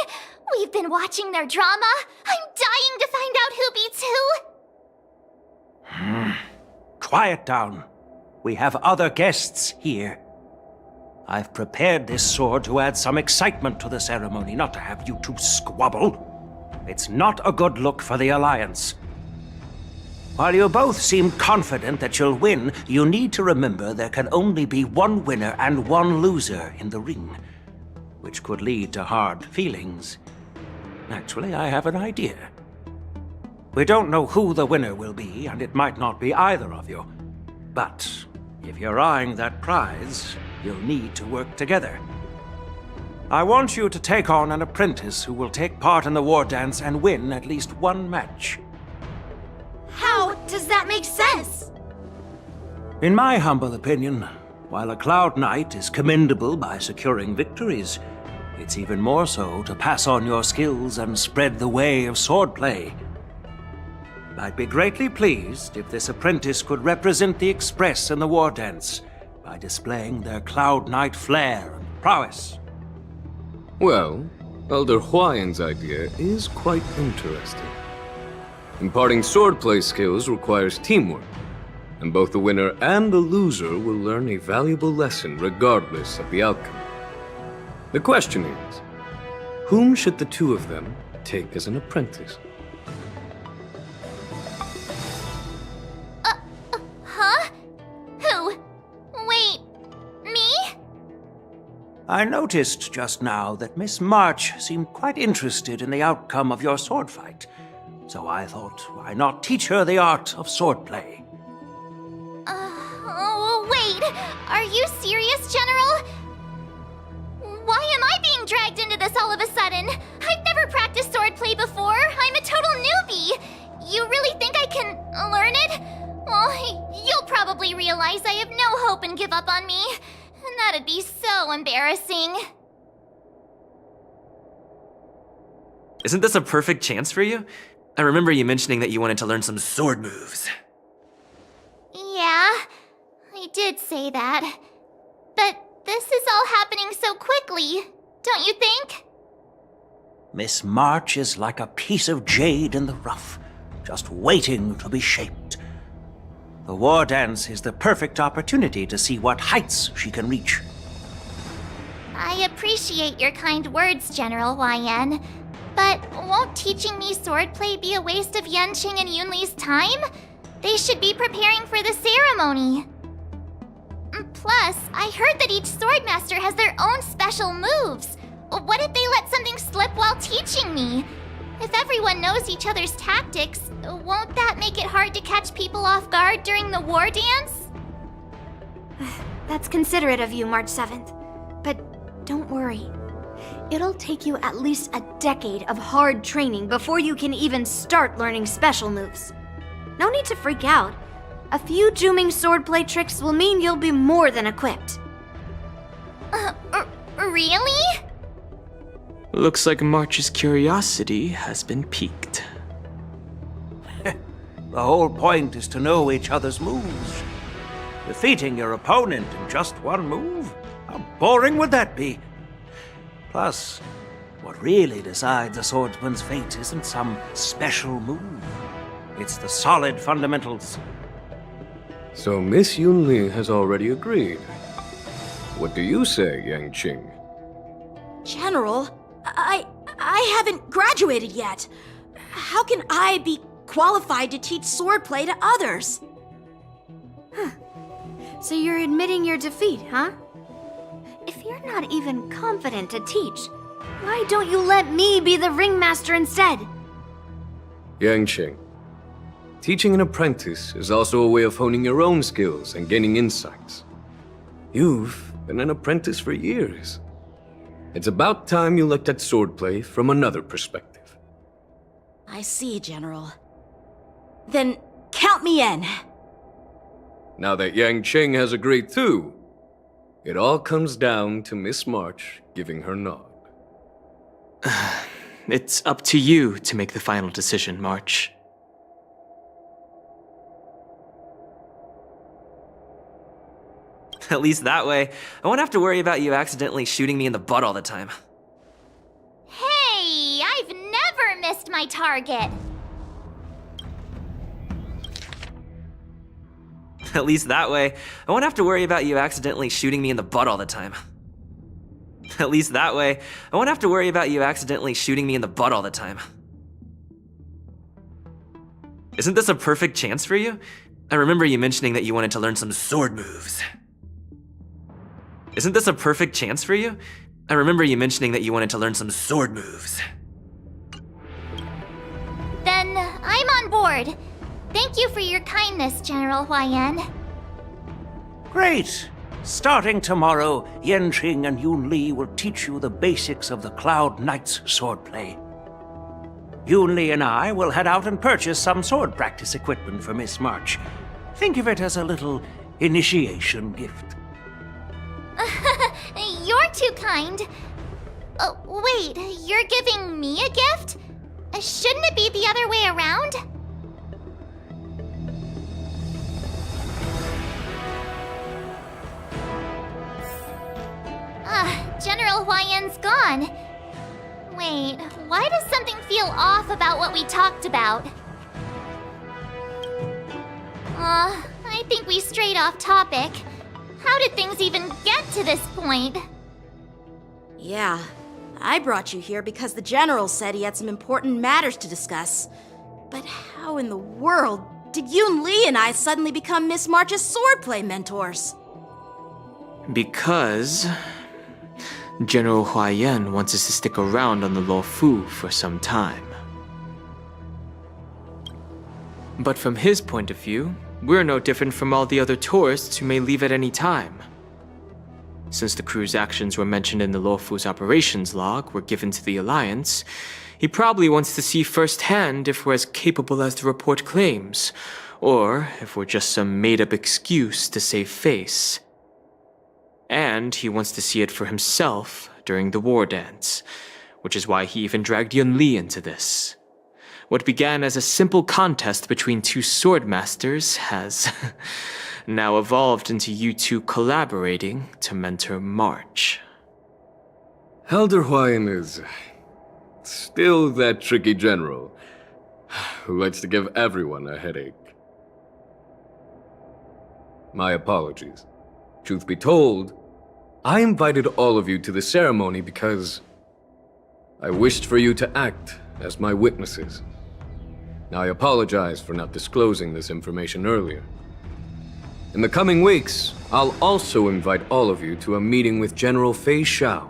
we've been watching their drama. I'm dying to find out who beats who. Quiet down. We have other guests here. I've prepared this sword to add some excitement to the ceremony, not to have you two squabble. It's not a good look for the Alliance. While you both seem confident that you'll win, you need to remember there can only be one winner and one loser in the ring, which could lead to hard feelings. Actually, I have an idea. We don't know who the winner will be, and it might not be either of you. But if you're eyeing that prize, you'll need to work together. I want you to take on an apprentice who will take part in the war dance and win at least one match. How does that make sense? In my humble opinion, while a Cloud Knight is commendable by securing victories, it's even more so to pass on your skills and spread the way of swordplay. I'd be greatly pleased if this apprentice could represent the Express in the war dance by displaying their Cloud Knight flair and prowess. Well, Elder Huayan's idea is quite interesting. Imparting swordplay skills requires teamwork, and both the winner and the loser will learn a valuable lesson regardless of the outcome. The question is, whom should the two of them take as an apprentice? Huh? Who? Wait, me? I noticed just now that Miss March seemed quite interested in the outcome of your sword fight. So I thought, why not teach her the art of swordplay? Wait, are you serious, General? Why am I being dragged into this all of a sudden? I've never practiced swordplay before. I'm a total newbie. You really think I can learn it? Well, you'll probably realize I have no hope and give up on me. And that'd be so embarrassing. Isn't this a perfect chance for you? I remember you mentioning that you wanted to learn some sword moves. Yeah, I did say that. But this is all happening so quickly, don't you think? Miss March is like a piece of jade in the rough, just waiting to be shaped. The war dance is the perfect opportunity to see what heights she can reach. I appreciate your kind words, General YN. But won't teaching me swordplay be a waste of Yanqing and Yunli's time? They should be preparing for the ceremony. Plus, I heard that each swordmaster has their own special moves. What if they let something slip while teaching me? If everyone knows each other's tactics, won't that make it hard to catch people off guard during the war dance? That's considerate of you, March 7th. But don't worry. It'll take you at least a decade of hard training before you can even start learning special moves. No need to freak out. A few Juming swordplay tricks will mean you'll be more than equipped. Really? Looks like March's curiosity has been piqued. The whole point is to know each other's moves. Defeating your opponent in just one move? How boring would that be? Plus, what really decides a swordsman's fate isn't some special move. It's the solid fundamentals. So Miss Yunli has already agreed. What do you say, Yanqing? General, I haven't graduated yet. How can I be qualified to teach swordplay to others? So you're admitting your defeat, huh? If you're not even confident to teach, why don't you let me be the ringmaster instead? Yanqing, teaching an apprentice is also a way of honing your own skills and gaining insights. You've been an apprentice for years. It's about time you looked at swordplay from another perspective. I see, General. Then count me in. Now that Yanqing has agreed too, it all comes down to Miss March giving her nod. It's up to you to make the final decision, March. At least that way, I won't have to worry about you accidentally shooting me in the butt all the time. Hey, I've never missed my target. At least that way, I won't have to worry about you accidentally shooting me in the butt all the time. At least that way, I won't have to worry about you accidentally shooting me in the butt all the time. Isn't this a perfect chance for you? I remember you mentioning that you wanted to learn some sword moves. Isn't this a perfect chance for you? I remember you mentioning that you wanted to learn some sword moves. Then I'm on board. Thank you for your kindness, General Huayan. Great! Starting tomorrow, Yanqing and Yun Li will teach you the basics of the Cloud Knight's swordplay. Yun Li and I will head out and purchase some sword practice equipment for Miss March. Think of it as a little initiation gift. You're too kind. Wait, you're giving me a gift? Shouldn't it be the other way around? General Huayan's gone. Wait, why does something feel off about what we talked about? I think we strayed off topic. How did things even get to this point? Yeah, I brought you here because the General said he had some important matters to discuss. But how in the world did Yun Li and I suddenly become Miss March's swordplay mentors? Because General Huayan wants us to stick around on the Luofu for some time. But from his point of view, we're no different from all the other tourists who may leave at any time. Since the crew's actions were mentioned in the Luofu's operations log were given to the Alliance, he probably wants to see firsthand if we're as capable as the report claims, or if we're just some made-up excuse to save face. And he wants to see it for himself during the war dance, which is why he even dragged Yun Li into this. What began as a simple contest between two sword masters has now evolved into you two collaborating to mentor March. Elder Huayan is still that tricky general who likes to give everyone a headache. My apologies. Truth be told, I invited all of you to the ceremony because I wished for you to act as my witnesses. Now, I apologize for not disclosing this information earlier. In the coming weeks, I'll also invite all of you to a meeting with General Fei Xiao,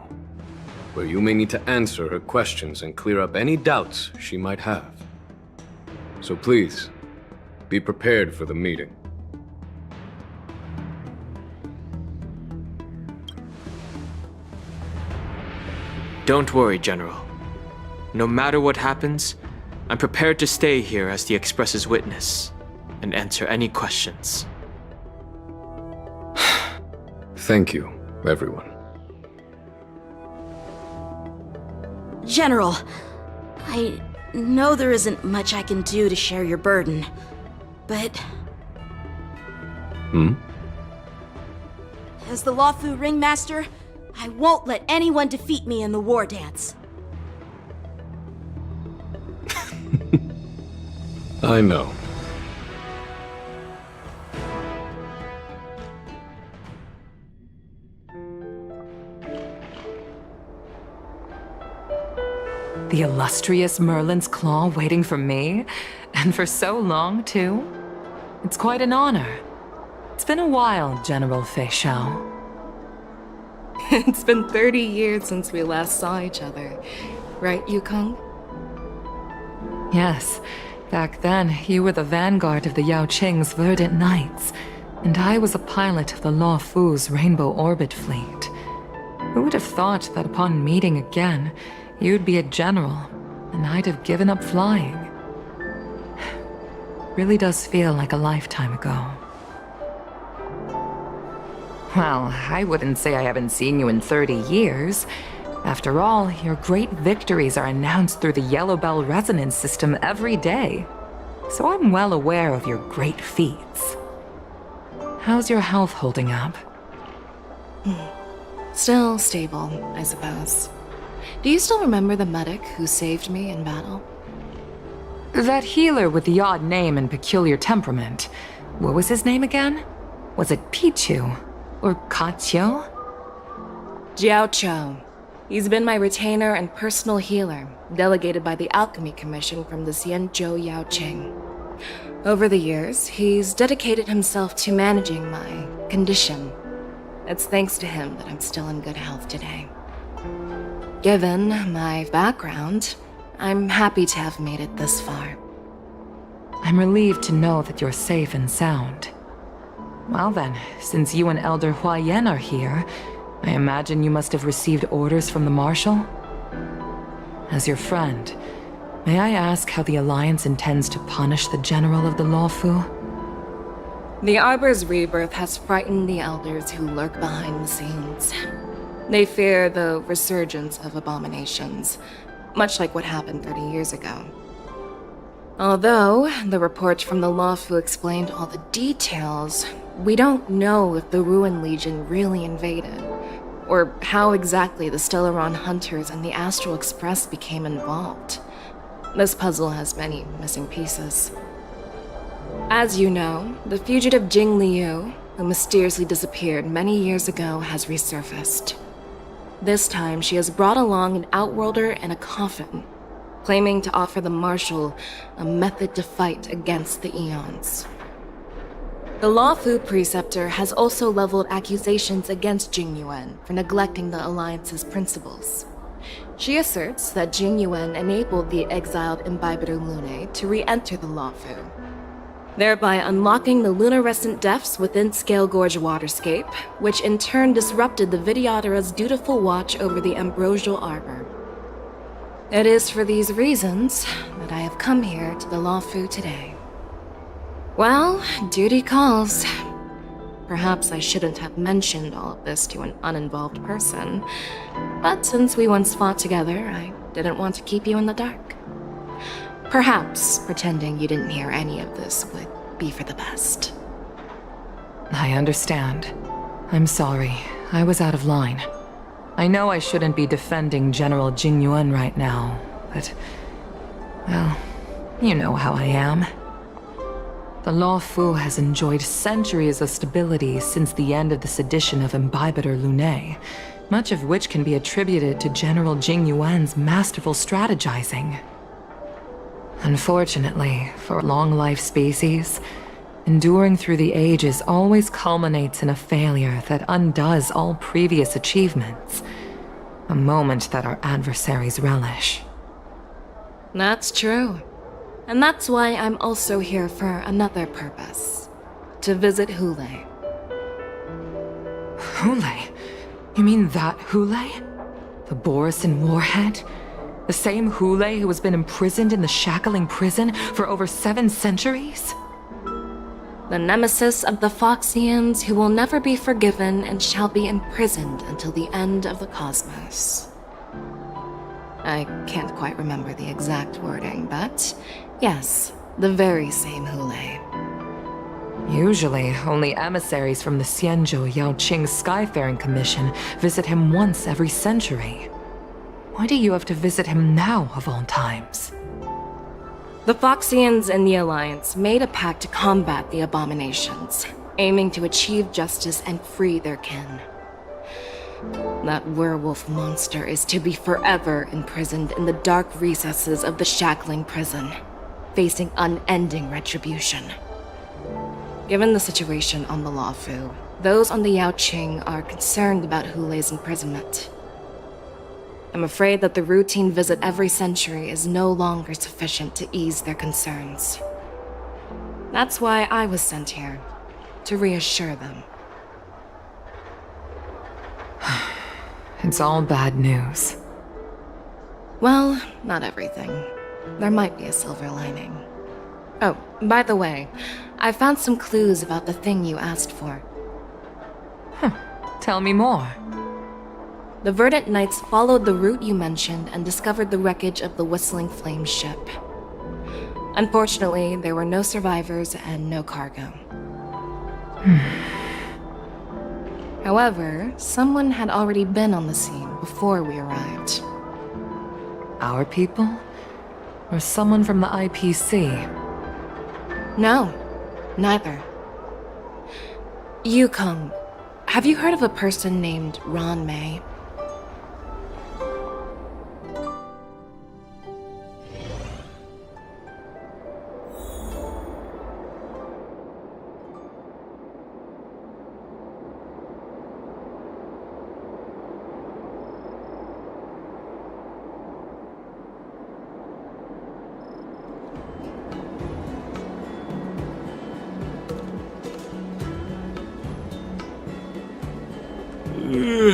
where you may need to answer her questions and clear up any doubts she might have. So please, be prepared for the meeting. Don't worry, General. No matter what happens, I'm prepared to stay here as the Express's witness and answer any questions. Thank you, everyone. General, I know there isn't much I can do to share your burden, but... As the Luofu Ringmaster, I won't let anyone defeat me in the war dance. I know. The illustrious Merlin's Claw waiting for me? And for so long, too? It's quite an honor. It's been a while, General Fei Xiao. It's been 30 years since we last saw each other. Right, Yukong? Yes. Back then, you were the vanguard of the Yao Qing's Verdant Knights, and I was a pilot of the Luofu's Rainbow Orbit Fleet. Who would have thought that upon meeting again, you'd be a general, and I'd have given up flying? Really does feel like a lifetime ago. Well, I wouldn't say I haven't seen you in 30 years. After all, your great victories are announced through the Yellow Bell resonance system every day. So I'm well aware of your great feats. How's your health holding up? Still stable, I suppose. Do you still remember the medic who saved me in battle? That healer with the odd name and peculiar temperament. What was his name again? Was it Pichu? Or Kachio? Jiao Chou. He's been my retainer and personal healer, delegated by the Alchemy Commission from the Xianzhou Yao Qing. Over the years, he's dedicated himself to managing my condition. It's thanks to him that I'm still in good health today. Given my background, I'm happy to have made it this far. I'm relieved to know that you're safe and sound. Well then, since you and Elder Huayan are here, I imagine you must have received orders from the Marshal? As your friend, may I ask how the Alliance intends to punish the General of the Lawfu? The Arbor's rebirth has frightened the elders who lurk behind the scenes. They fear the resurgence of abominations, much like what happened 30 years ago. Although the report from the Lawfu explained all the details, we don't know if the Ruin Legion really invaded, or how exactly the Stellaron Hunters and the Astral Express became involved. This puzzle has many missing pieces. As you know, the fugitive Jing Liu, who mysteriously disappeared many years ago, has resurfaced. This time, she has brought along an Outworlder and a coffin, claiming to offer the Marshal a method to fight against the Eons. The Lawfu Preceptor has also leveled accusations against Jing Yuan for neglecting the Alliance's principles. She asserts that Jing Yuan enabled the exiled Imbibitor Lunae to re-enter the Lawfu, thereby unlocking the lunarescent depths within Scale Gorge Waterscape, which in turn disrupted the Vidyadhara's dutiful watch over the Ambrosial Arbor. It is for these reasons that I have come here to the Lawfu today. Well, duty calls. Perhaps I shouldn't have mentioned all of this to an uninvolved person, but since we once fought together, I didn't want to keep you in the dark. Perhaps pretending you didn't hear any of this would be for the best. I understand. I'm sorry. I was out of line. I know I shouldn't be defending General Jing Yuan right now, but... well, you know how I am. The Lawfu has enjoyed centuries of stability since the end of the sedition of Imbibitor Lunae, much of which can be attributed to General Jing Yuan's masterful strategizing. Unfortunately, for long-life species, enduring through the ages always culminates in a failure that undoes all previous achievements, a moment that our adversaries relish. That's true. And that's why I'm also here for another purpose. To visit Hule. Hule? You mean that Hule? The Borisin warhead? The same Hule who has been imprisoned in the Shackling prison for over 7 centuries? The nemesis of the Foxians who will never be forgiven and shall be imprisoned until the end of the cosmos. I can't quite remember the exact wording, but yes, the very same Hule. Usually, only emissaries from the Xianzhou Yaoqing Skyfaring Commission visit him once every century. Why do you have to visit him now, of all times? The Foxians and the Alliance made a pact to combat the abominations, aiming to achieve justice and free their kin. That werewolf monster is to be forever imprisoned in the dark recesses of the Shackling prison, facing unending retribution. Given the situation on the Lawfu, those on the Yaoqing are concerned about Hule's imprisonment. I'm afraid that the routine visit every century is no longer sufficient to ease their concerns. That's why I was sent here, to reassure them. It's all bad news. Well, not everything. There might be a silver lining. Oh, by the way, I found some clues about the thing you asked for. Tell me more. The Verdant Knights followed the route you mentioned and discovered the wreckage of the Whistling Flame ship. Unfortunately, there were no survivors and no cargo. However, someone had already been on the scene before we arrived. Our people? Or someone from the IPC? No, neither. Yukong, have you heard of a person named Ron May?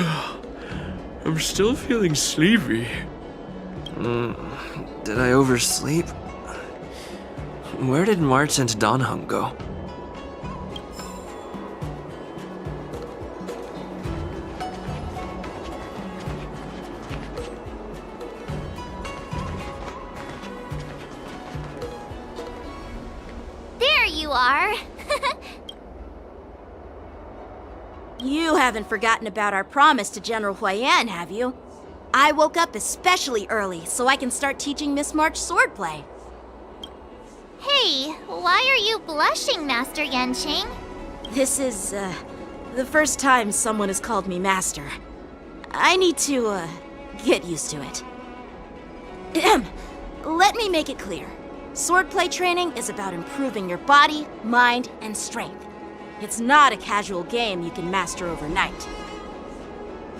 I'm still feeling sleepy. Did I oversleep? Where did March and Donhung go? There you are. You haven't forgotten about our promise to General Huayan, have you? I woke up especially early so I can start teaching Miss March swordplay. Hey, why are you blushing, Master Yanqing? This is, the first time someone has called me Master. I need to, get used to it. Let me make it clear. Swordplay training is about improving your body, mind, and strength. It's not a casual game you can master overnight.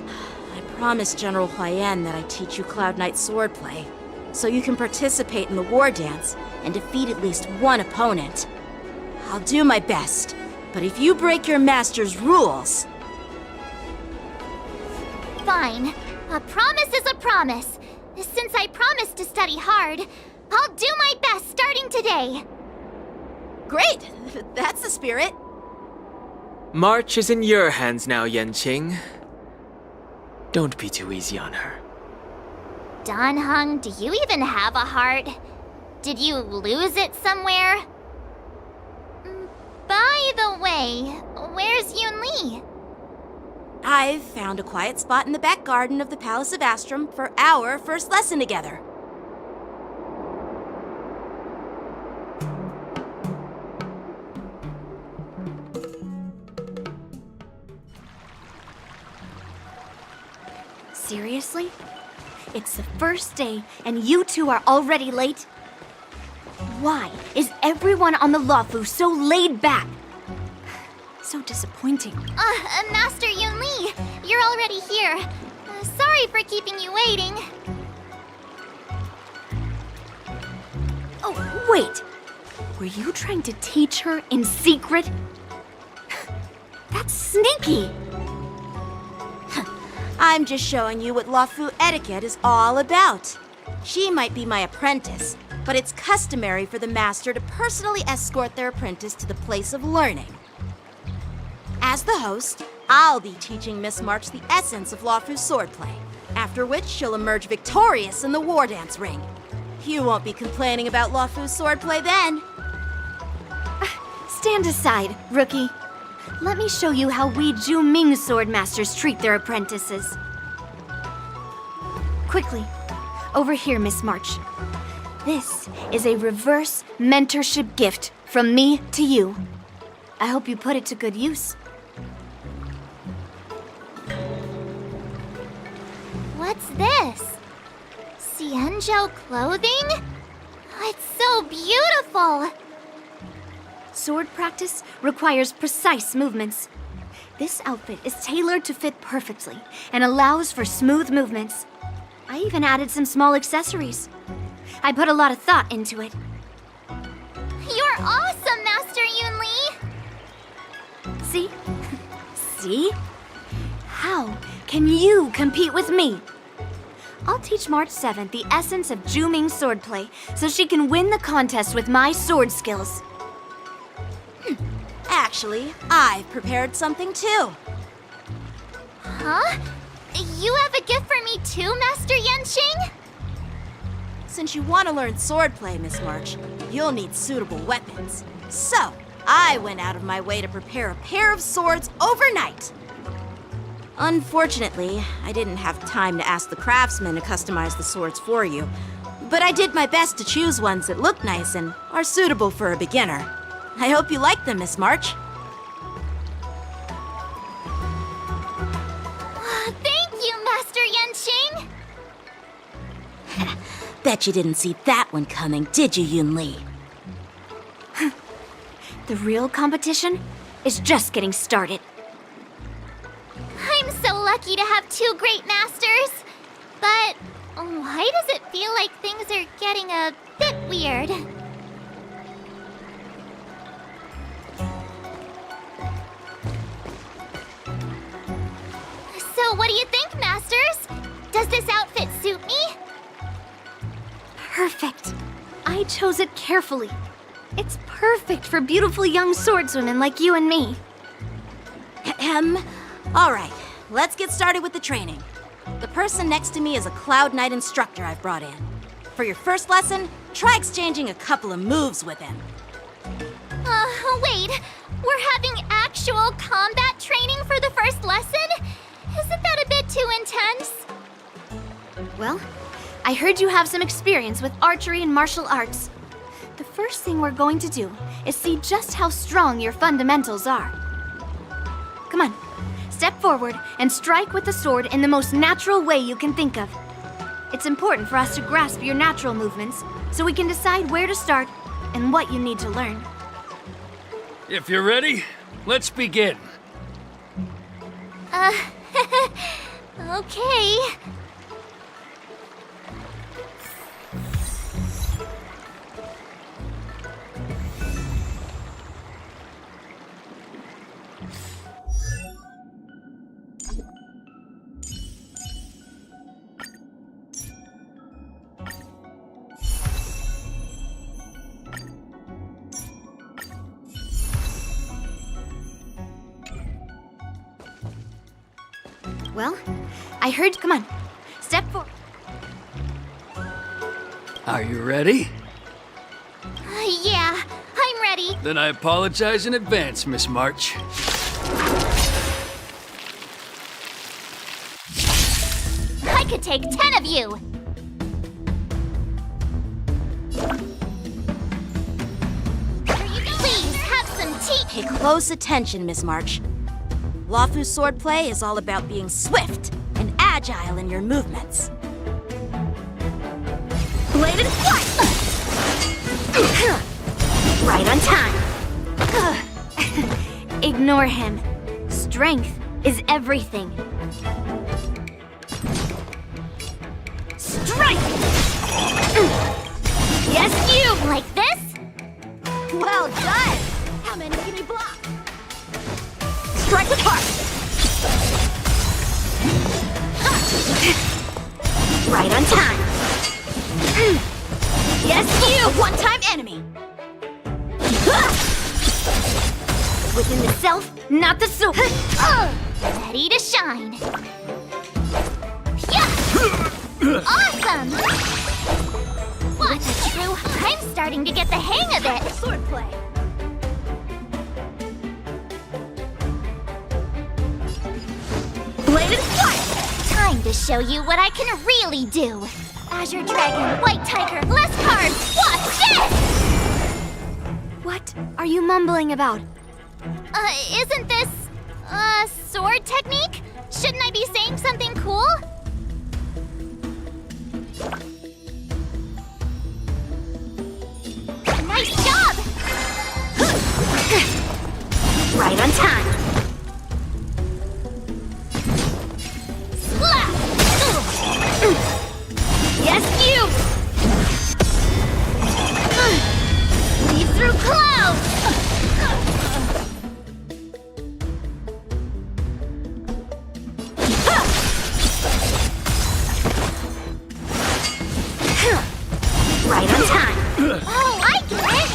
I promised General Huayan that I'd teach you Cloud Knight swordplay, so you can participate in the war dance and defeat at least one opponent. I'll do my best, but if you break your master's rules... Fine. A promise is a promise. Since I promised to study hard, I'll do my best starting today. Great! That's the spirit. March is in your hands now, Yanqing. Don't be too easy on her. Donhung, do you even have a heart? Did you lose it somewhere? By the way, where's Yunli? I've found a quiet spot in the back garden of the Palace of Astrum for our first lesson together. Seriously? It's the first day, and you two are already late? Why is everyone on the Luofu so laid back? So disappointing. Master Yunli, you're already here. Sorry for keeping you waiting. Oh, wait. Were you trying to teach her in secret? That's sneaky. I'm just showing you what Luofu etiquette is all about. She might be my apprentice, but it's customary for the master to personally escort their apprentice to the place of learning. As the host, I'll be teaching Miss March the essence of Luofu swordplay, after which she'll emerge victorious in the war dance ring. You won't be complaining about Luofu swordplay then. Stand aside, rookie. Let me show you how we Zhu-Ming swordmasters treat their apprentices. Quickly, over here, Miss March. This is a reverse mentorship gift from me to you. I hope you put it to good use. What's this? Xianzhou clothing? It's so beautiful! Sword practice requires precise movements. This outfit is tailored to fit perfectly and allows for smooth movements. I even added some small accessories. I put a lot of thought into it. You're awesome, Master Yunli! See? See? How can you compete with me? I'll teach March 7th the essence of Zhu-Ming swordplay so she can win the contest with my sword skills. Actually, I've prepared something too. Huh? You have a gift for me too, Master Yanqing? Since you want to learn swordplay, Miss March, you'll need suitable weapons. So, I went out of my way to prepare a pair of swords overnight. Unfortunately, I didn't have time to ask the craftsman to customize the swords for you, but I did my best to choose ones that look nice and are suitable for a beginner. I hope you like them, Miss March. Thank you, Master Yanqing! Bet you didn't see that one coming, did you, Yunli? The real competition is just getting started. I'm so lucky to have two great masters. But why does it feel like things are getting a bit weird? So, So what do you think, Masters? Does this outfit suit me? Perfect. I chose it carefully. It's perfect for beautiful young swordswomen like you and me. All right, let's get started with the training. The person next to me is a Cloud Knight instructor I've brought in. For your first lesson, try exchanging a couple of moves with him. Wait. We're having actual combat training for the first lesson? Isn't that a bit too intense? Well, I heard you have some experience with archery and martial arts. The first thing we're going to do is see just how strong your fundamentals are. Come on, step forward and strike with the sword in the most natural way you can think of. It's important for us to grasp your natural movements so we can decide where to start and what you need to learn. If you're ready, let's begin. Okay. Well, I heard. Come on, step forward. Are you ready? Yeah, I'm ready. Then I apologize in advance, Miss March. I could take 10 of you. Please have some tea. Pay close attention, Miss March. Lawfu swordplay is all about being swift and agile in your movements. Bladed flight! Right on time. Ignore him. Strength is everything. Strike! Yes, you! Like this? Well done! How many can you block? Strike the park! Right on time. Yes, you! One-time enemy. Within the self, not the soul. Ready to shine. Yeah! Awesome! What's true? I'm starting to get the hang of it. Swordplay. Bladed flight! Time to show you what I can really do. Azure Dragon, White Tiger, less cards. Watch this! What are you mumbling about? Isn't this a sword technique? Shouldn't I be saying something cool? Nice job! Right on time. Slap! Yes, you! Leave through clouds! Right on time. Oh, I get it!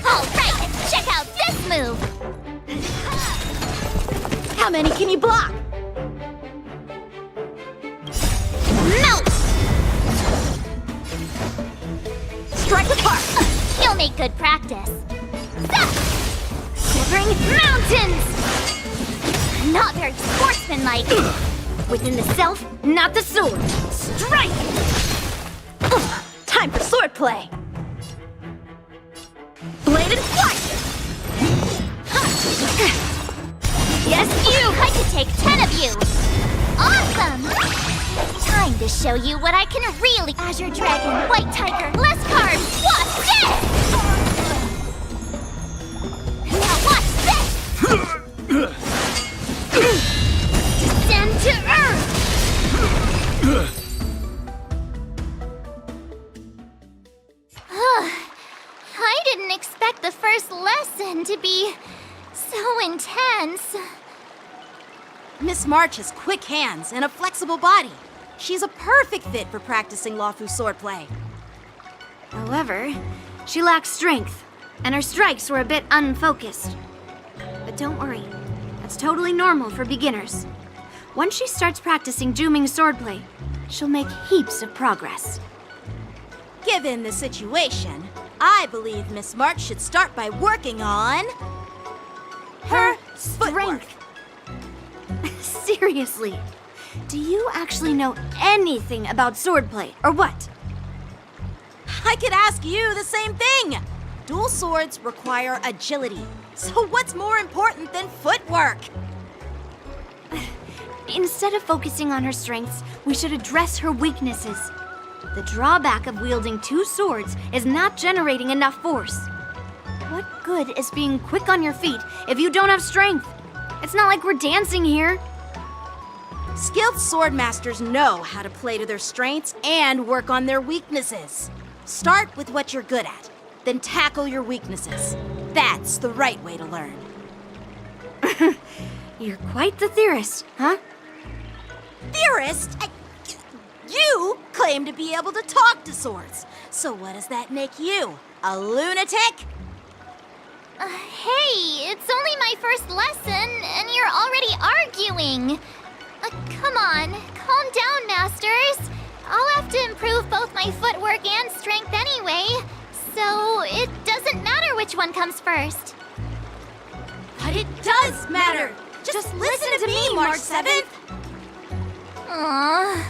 All right, check out this move. How many can you block? Melt! Strike the park! You'll make good practice. Shivering mountains! Not very sportsmanlike. Within the self, not the sword. Strike! Ugh, time for swordplay. Bladed flight! Yes, you! I could take 10 of you! Awesome! Time to show you what I can really... Azure Dragon, White Tiger, less cards! Watch this! Now watch this! Descend to Earth! I didn't expect the first lesson to be so intense. Miss March has quick hands and a flexible body. She's a perfect fit for practicing Lawfu swordplay. However, she lacks strength, and her strikes were a bit unfocused. But don't worry, that's totally normal for beginners. Once she starts practicing Juming swordplay, she'll make heaps of progress. Given the situation, I believe Miss March should start by working on... her strength. Seriously, do you actually know anything about swordplay, or what? I could ask you the same thing! Dual swords require agility, so what's more important than footwork? Instead of focusing on her strengths, we should address her weaknesses. The drawback of wielding two swords is not generating enough force. What good is being quick on your feet if you don't have strength? It's not like we're dancing here. Skilled sword masters know how to play to their strengths and work on their weaknesses. Start with what you're good at, then tackle your weaknesses. That's the right way to learn. You're quite the theorist, huh? Theorist? You claim to be able to talk to swords. So what does that make you? A lunatic? Hey, it's only my first lesson, and you're already arguing. Come on, calm down, masters. I'll have to improve both my footwork and strength anyway, so it doesn't matter which one comes first. But it does matter! Just listen to me, March 7th! Aww.